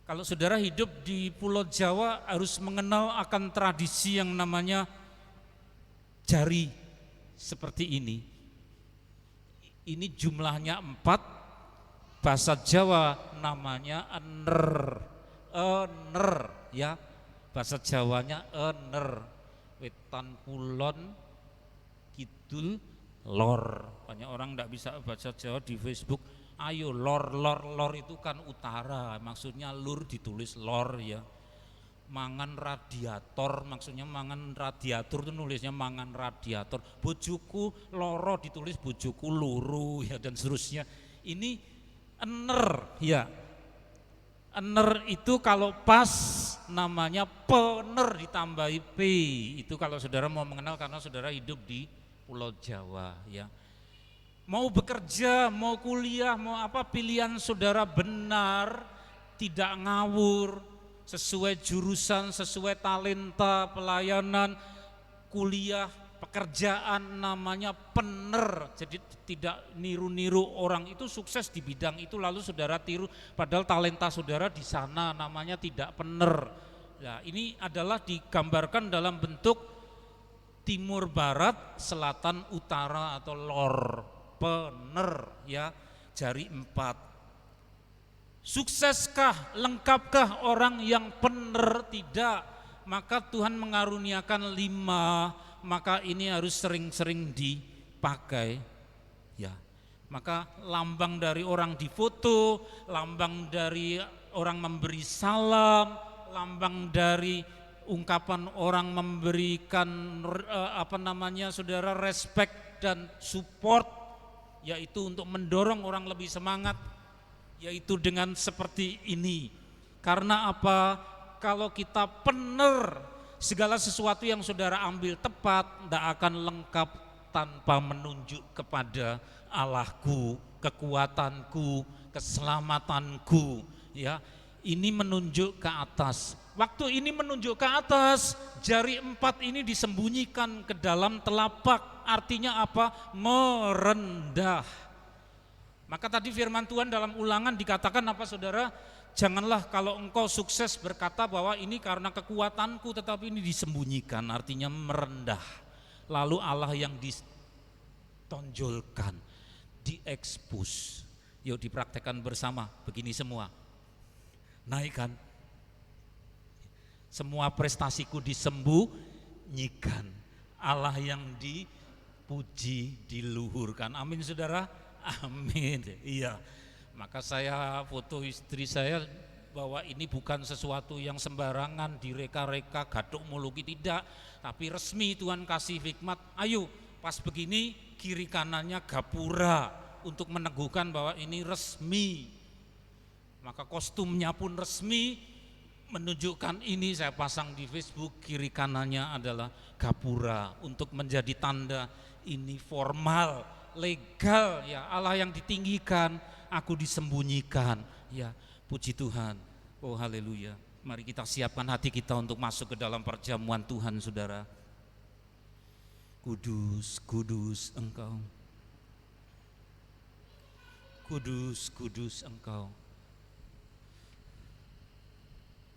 Kalau saudara hidup di Pulau Jawa harus mengenal akan tradisi yang namanya jari seperti ini. Ini jumlahnya 4. Bahasa Jawa namanya ener, ya. Bahasa Jawanya ener, wetan kulon, kidul, lor. Banyak orang tidak bisa bahasa Jawa di Facebook. Ayo lor itu kan utara, maksudnya lur ditulis lor ya. Mangan radiator, maksudnya mangan radiator itu nulisnya mangan radiator. Bojoku loro ditulis bojoku luru ya, dan seterusnya. Ini ener ya. Ener itu kalau pas namanya pener ditambahi P. Itu kalau saudara mau mengenal karena saudara hidup di Pulau Jawa ya. Mau bekerja, mau kuliah, mau apa, pilihan saudara benar, tidak ngawur, sesuai jurusan, sesuai talenta, pelayanan, kuliah, pekerjaan namanya pener. Jadi tidak niru-niru orang itu sukses di bidang itu lalu saudara tiru, padahal talenta saudara di sana, namanya tidak pener. Nah, ini adalah digambarkan dalam bentuk timur barat, selatan utara atau lor, pener ya, jari 4. Sukseskah, lengkapkah orang yang pener? Tidak. Maka Tuhan mengaruniakan 5, maka ini harus sering-sering dipakai ya. Maka lambang dari orang difoto, lambang dari orang memberi salam, lambang dari ungkapan orang memberikan saudara, respect dan support, yaitu untuk mendorong orang lebih semangat, yaitu dengan seperti ini. Karena apa? Kalau kita pener, segala sesuatu yang saudara ambil tepat tidak akan lengkap tanpa menunjuk kepada Allahku, kekuatanku, keselamatanku ya. Ini menunjuk ke atas. Waktu ini menunjuk ke atas, jari 4 ini disembunyikan ke dalam telapak. Artinya apa? Merendah. Maka tadi firman Tuhan dalam Ulangan dikatakan apa saudara? Janganlah kalau engkau sukses berkata bahwa ini karena kekuatanku, tetapi ini disembunyikan, artinya merendah. Lalu Allah yang ditonjolkan, diekspos. Yuk dipraktekkan bersama, begini semua. Naikkan. Semua prestasiku disembunyikan. Allah yang dipuji, diluhurkan. Amin saudara? Amin. Iya. Maka saya foto istri saya bahwa ini bukan sesuatu yang sembarangan, direka-reka, gaduk muluki, tidak. Tapi resmi Tuhan kasih hikmat, ayo pas begini kiri kanannya gapura untuk meneguhkan bahwa ini resmi. Maka kostumnya pun resmi, menunjukkan ini, saya pasang di Facebook, kiri kanannya adalah gapura untuk menjadi tanda ini formal, legal ya. Allah yang ditinggikan, aku disembunyikan ya. Puji Tuhan. Oh haleluya. Mari kita siapkan hati kita untuk masuk ke dalam perjamuan Tuhan, saudara. Kudus, kudus Engkau. Kudus, kudus Engkau.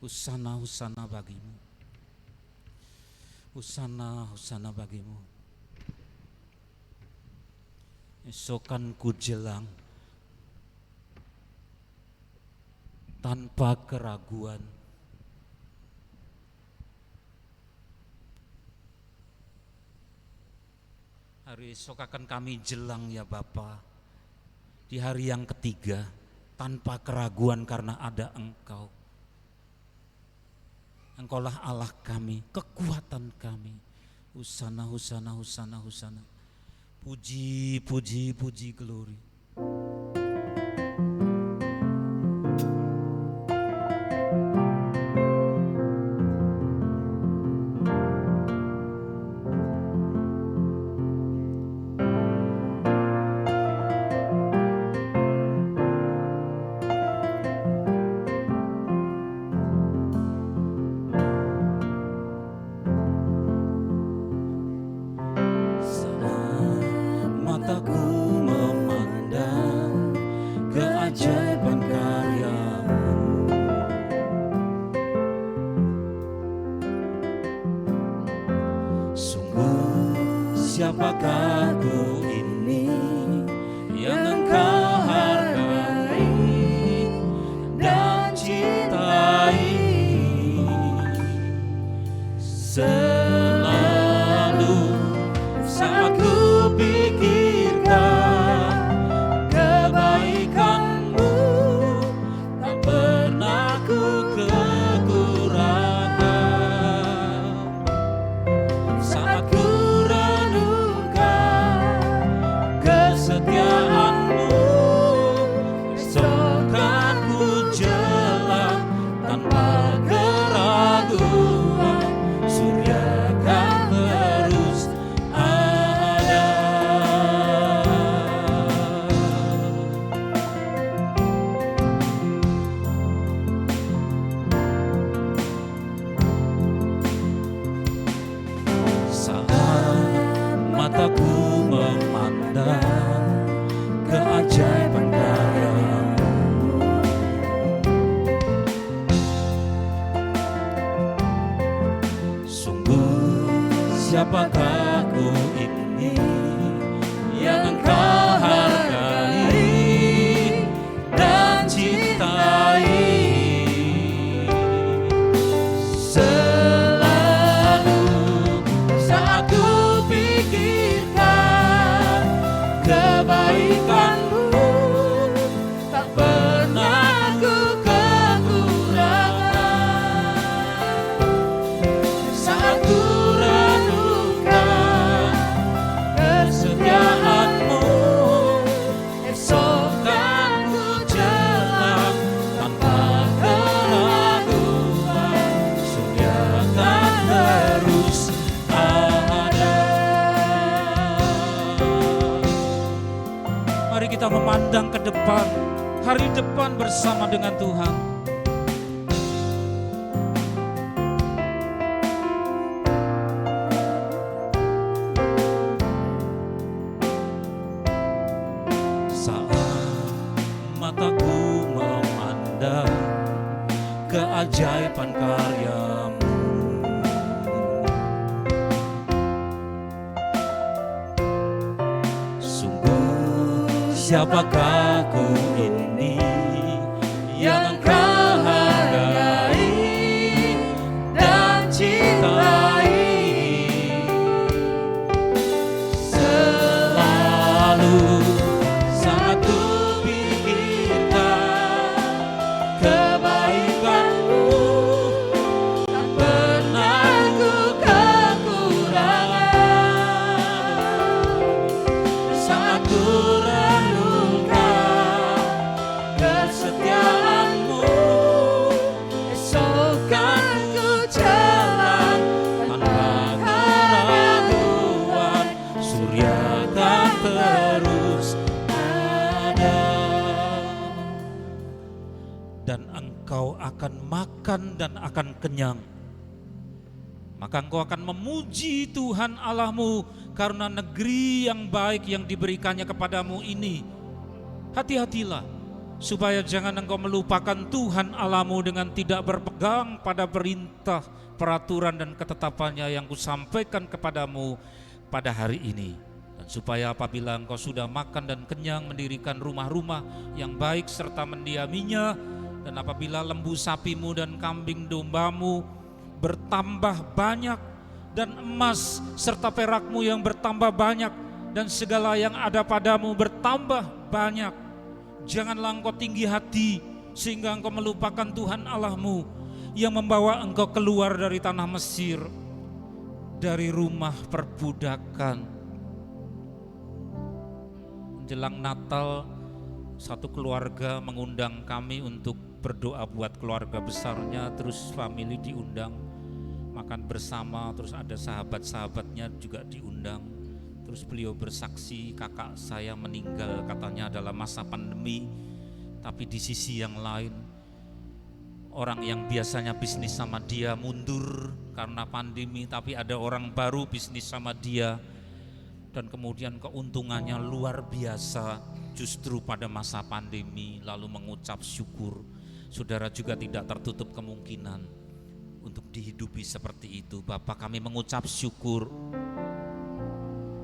Husana, husana bagimu. Husana, husana bagimu. Esokan ku jelang tanpa keraguan. Hari esok akan kami jelang ya Bapa. Di hari yang ketiga tanpa keraguan karena ada Engkau. Engkaulah Allah kami, kekuatan kami. Husana, husana, husana, husana. Puji, puji, puji, glory. Siapakah aku ini yang Engkau hargai dan cintai, selalu saat ku pikirkan kebaikan-Mu, tak pernah ku kekurangan. Saat ku kesetiaan-Mu, esok kan ku jelang tanpa keraguan, surga kan terus ada. Saat mataku memandang keajaiban karya-Mu, sungguh siapakah aku ini yang Engkau hargai dan cintai, selalu saat ku pikirkan kebaikan-Mu, tak pernah ku kekurangan. Saat ku renungkan kesetiaan-Mu, esok kan ku jelang tanpa keraguan, surga kan terus ada. Mari kita memandang ke depan, hari depan bersama dengan Tuhan. Saat mataku memandang keajaiban karya-Mu, siapakah aku ini yang Engkau hargai dan cintai, selalu saat ku pikirkan kebaikan-Mu, tak pernah ku kekurangan. Saat ku kesetiaan-Mu, esok dan engkau akan makan dan akan kenyang. Maka engkau akan memuji Tuhan Allahmu karena negeri yang baik yang diberikannya kepadamu ini. Hati-hatilah supaya jangan engkau melupakan Tuhan Allahmu dengan tidak berpegang pada perintah, peraturan dan ketetapannya yang kusampaikan kepadamu pada hari ini. Dan supaya apabila engkau sudah makan dan kenyang, mendirikan rumah-rumah yang baik serta mendiaminya, dan apabila lembu sapimu dan kambing dombamu bertambah banyak, dan emas serta perakmu yang bertambah banyak, dan segala yang ada padamu bertambah banyak, janganlah engkau tinggi hati sehingga engkau melupakan Tuhan Allahmu yang membawa engkau keluar dari tanah Mesir, dari rumah perbudakan. Menjelang Natal, satu keluarga mengundang kami untuk berdoa buat keluarga besarnya, terus family diundang makan bersama, terus ada sahabat-sahabatnya juga diundang. Terus beliau bersaksi, kakak saya meninggal katanya adalah masa pandemi, tapi di sisi yang lain orang yang biasanya bisnis sama dia mundur karena pandemi, tapi ada orang baru bisnis sama dia dan kemudian keuntungannya luar biasa justru pada masa pandemi, lalu mengucap syukur. Saudara juga tidak tertutup kemungkinan untuk dihidupi seperti itu. Bapa, kami mengucap syukur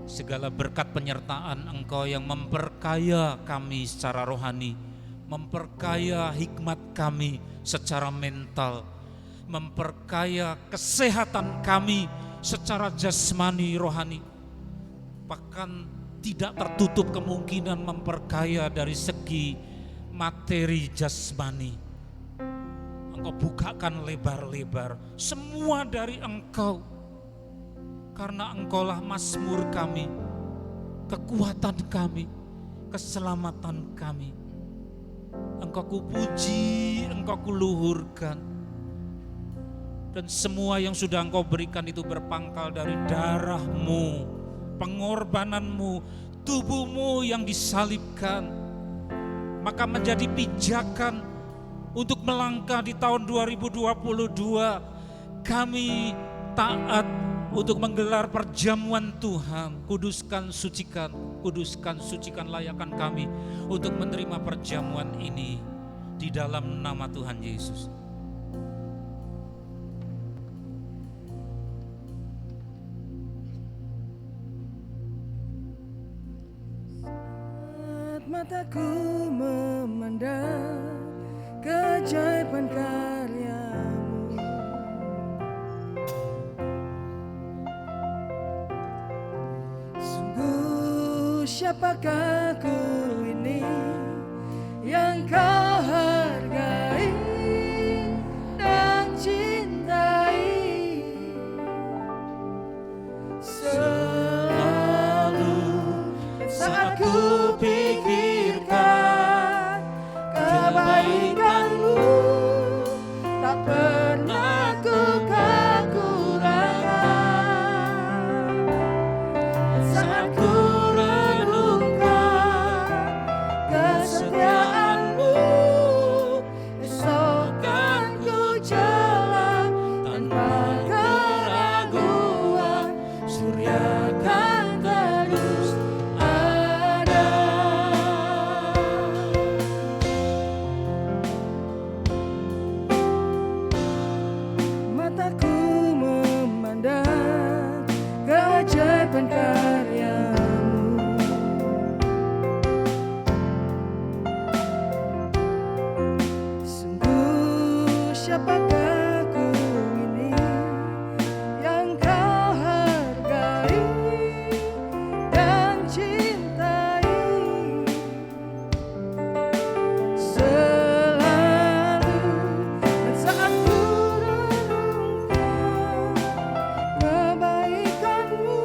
segala berkat penyertaan Engkau yang memperkaya kami secara rohani, memperkaya hikmat kami secara mental, memperkaya kesehatan kami secara jasmani rohani, bahkan tidak tertutup kemungkinan memperkaya dari segi materi jasmani. Engkau bukakan lebar-lebar semua dari Engkau, karena Engkaulah mazmur kami, kekuatan kami, keselamatan kami. Engkau kupuji, Engkau kuluhurkan, dan semua yang sudah Engkau berikan itu berpangkal dari darah-Mu, pengorbananmu, tubuhmu yang disalibkan, maka menjadi pijakan untuk melangkah di tahun 2022. Kami taat untuk menggelar perjamuan Tuhan. Kuduskan, sucikan layakan kami untuk menerima perjamuan ini di dalam nama Tuhan Yesus. Mataku memandang keajaiban karya-Mu, sungguh siapakah ku ini yang Kau hargai dan cintai. Selalu saat ku pikirkan kebaikan-Mu, tak pernah ku kekurangan. Saat ku renungkan kesetiaan-Mu, esok kan ku jalan tanpa keraguan. Surya kan terus ada. Mataku memandang keajaiban karya-Mu, sungguh siapakah ku ini yang Kau hargai dan cintai. Selalu dan saat ku renungkan kebaikan-Mu,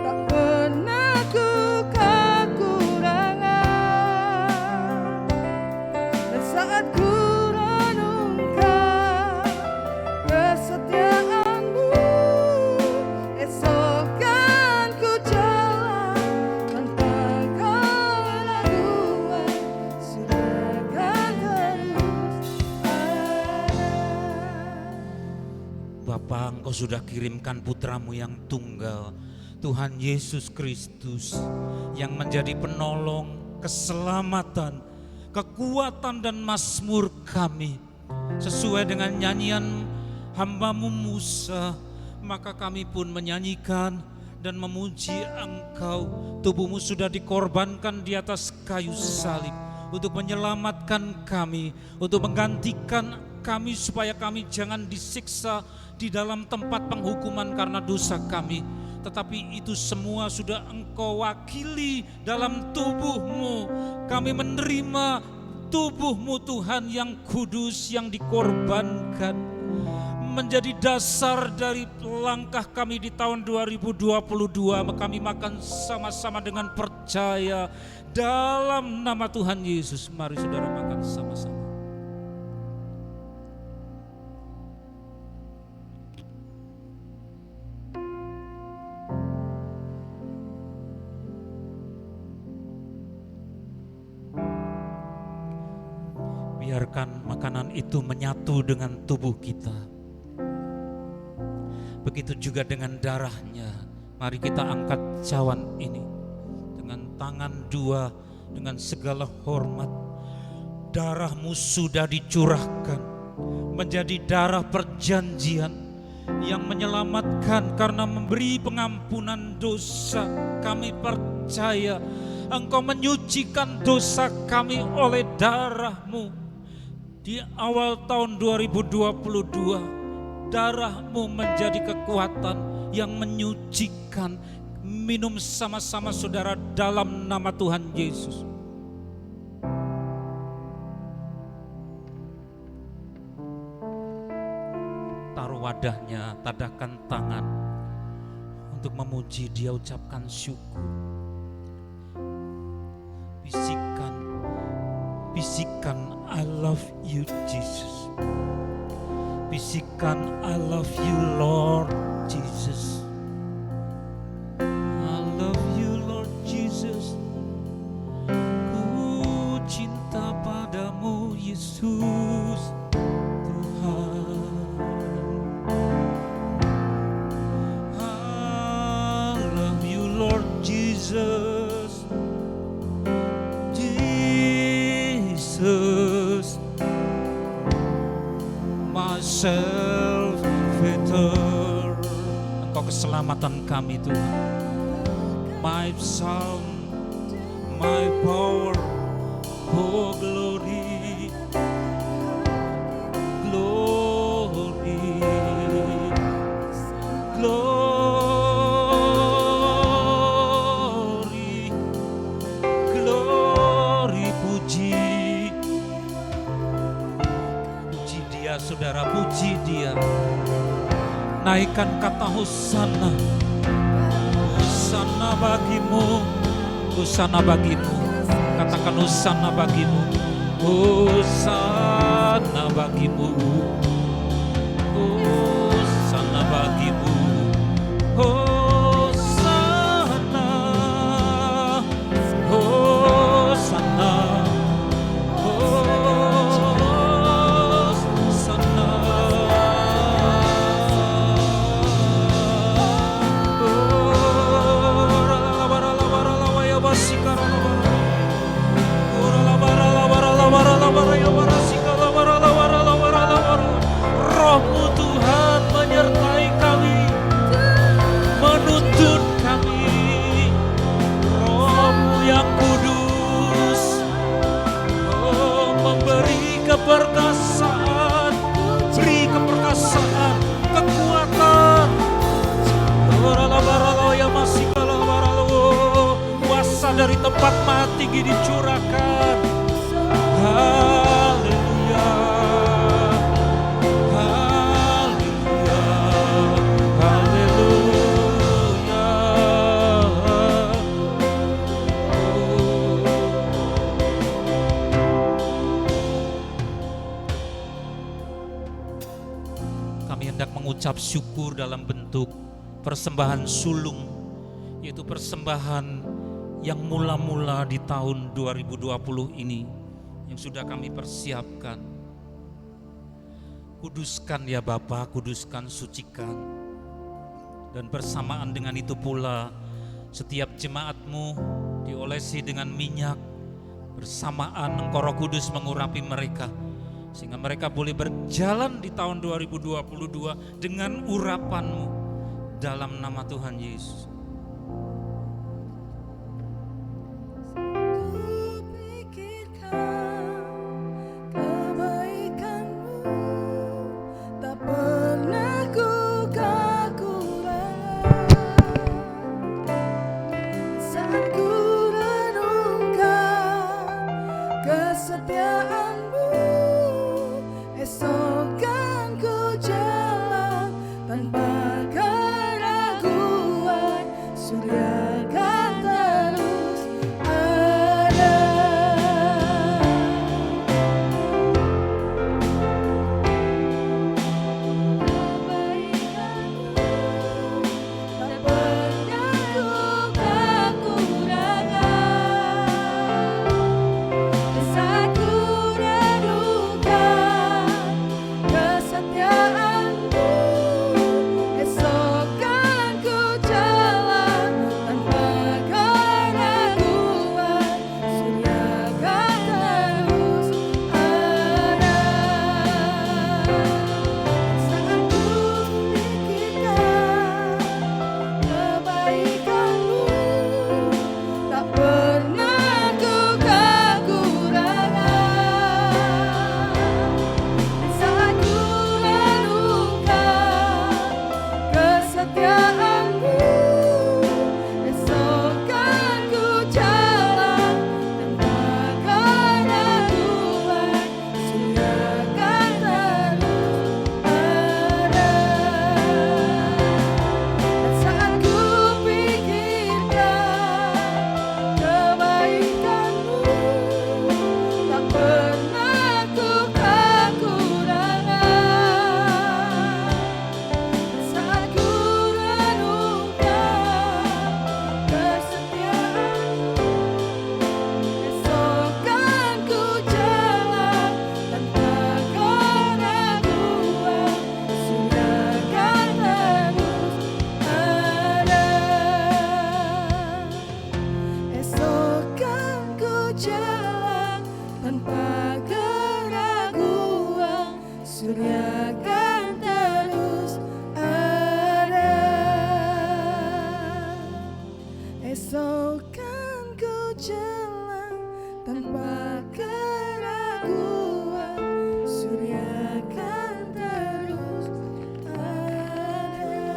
tak pernah ku kekurangan. Dan saat ku renungkan kesetiaan-Mu, esok kan ku jalan tanpa keraguan. Surga kan terus Bapa, Engkau sudah kirimkan putramu yang tunggal, Tuhan Yesus Kristus, yang menjadi penolong, keselamatan, kekuatan dan mazmur kami. Sesuai dengan nyanyian hamba-Mu Musa, maka kami pun menyanyikan dan memuji Engkau. Tubuh-Mu sudah dikorbankan di atas kayu salib untuk menyelamatkan kami, untuk menggantikan kami supaya kami jangan disiksa di dalam tempat penghukuman karena dosa kami. Tetapi itu semua sudah Engkau wakili dalam tubuh-Mu. Kami menerima tubuh-Mu Tuhan yang kudus, yang dikorbankan, menjadi dasar dari langkah kami di tahun 2022. Kami makan sama-sama dengan percaya dalam nama Tuhan Yesus. Mari saudara makan sama-sama. Biarkan makanan itu menyatu dengan tubuh kita. Begitu juga dengan darahnya. Mari kita angkat cawan ini dengan tangan dua, dengan segala hormat. Darah-Mu sudah dicurahkan menjadi darah perjanjian yang menyelamatkan karena memberi pengampunan dosa. Kami percaya Engkau menyucikan dosa kami oleh darah-Mu. Di awal tahun 2022, darah-Mu menjadi kekuatan yang menyucikan. Minum sama-sama saudara dalam nama Tuhan Yesus. Taruh wadahnya, tadahkan tangan untuk memuji Dia, ucapkan syukur. Bisikan, I love you Jesus. Bisikan, I love you Lord Jesus. I love you Lord Jesus. Ku cinta padamu Yesus Tuhan. I love you Lord Jesus. Jesus, my Salvador. Engkau keselamatan kami Tuhan. My psalm, my power, oh glory, glory, glory, glory, puji. Saudara, puji Dia. Naikkan kata Hosana. Hosana bagimu, Hosana bagimu. Katakan Hosana bagimu, Hosana bagimu, Hosana bagimu, Hosana, Hosana. Roh-Mu Tuhan menyertai kami, menuntun kami. Roh-Mu yang kudus, oh, memberi keperkasaan, beri keperkasaan, kekuatan. Kuasa dari tempat mati dicurahkan. Haleluya, haleluya, haleluya. Kami hendak mengucap syukur dalam bentuk persembahan sulung, yaitu persembahan yang mula-mula di tahun 2020 ini yang sudah kami persiapkan. Kuduskan ya Bapa, kuduskan, sucikan. Dan bersamaan dengan itu pula setiap jemaat-Mu diolesi dengan minyak. Bersamaan Engkau Roh Kudus mengurapi mereka, sehingga mereka boleh berjalan di tahun 2022 dengan urapan-Mu dalam nama Tuhan Yesus. Kesetiaan-Mu, esok kan ku jalan tanpa keraguan, surya kan terus ada. Kebaikan-Mu tak pernah ku kekurangan. Saat ku renungkan kesetiaan-Mu, esok kan ku jalan tanpa keraguan, surya kan terus ada. Saat ku pikirkan kebaikan-Mu, tak pernah ku kekurangan. Saat ku renungkan kesetiaan-Mu, esok kan ku jalan tanpa keraguan, surya kan terus ada. Saat ku pikirkan kebaikan-Mu, tak pernah ku kekurangan. Saat ku renungkan kesetiaan-Mu, esok kan ku jalan tanpa keraguan, surya kan terus ada. Esok kan ku jalan tanpa keraguan, surya kan terus ada. Esok kan ku jalan tanpa keraguan, surya kan terus ada.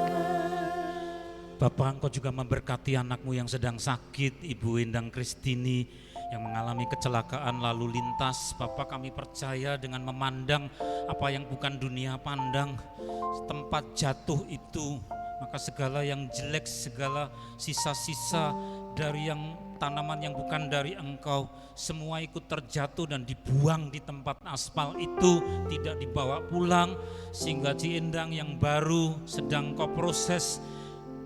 Bapak, Engkau juga memberkati anakmu yang sedang sakit, Ibu Endang Kristini yang mengalami kecelakaan lalu lintas. Bapak, kami percaya dengan memandang apa yang bukan dunia pandang, tempat jatuh itu, maka segala yang jelek, segala sisa-sisa dari yang tanaman yang bukan dari Engkau, semua ikut terjatuh dan dibuang di tempat aspal itu, tidak dibawa pulang, sehingga Ci Endang yang baru sedang Kau proses,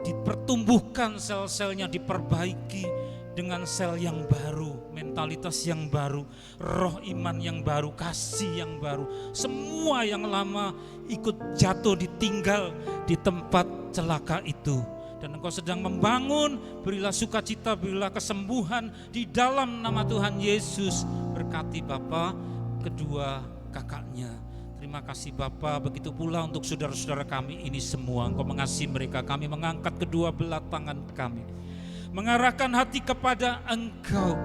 dipertumbuhkan sel-selnya, diperbaiki dengan sel yang baru, mentalitas yang baru, roh iman yang baru, kasih yang baru. Semua yang lama ikut jatuh, ditinggal di tempat celaka itu. Dan Engkau sedang membangun, berilah sukacita, berilah kesembuhan di dalam nama Tuhan Yesus. Berkati Bapa kedua kakaknya. Terima kasih Bapa, begitu pula untuk saudara-saudara kami ini semua. Engkau mengasihi mereka, kami mengangkat kedua belah tangan kami, mengarahkan hati kepada Engkau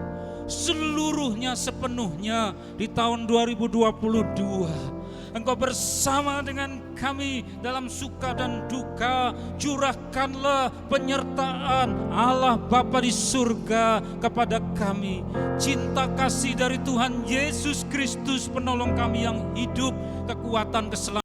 seluruhnya, sepenuhnya di tahun 2022. Engkau bersama dengan kami dalam suka dan duka. Curahkanlah penyertaan Allah Bapa di surga kepada kami. Cinta kasih dari Tuhan Yesus Kristus penolong kami yang hidup, kekuatan keselamatan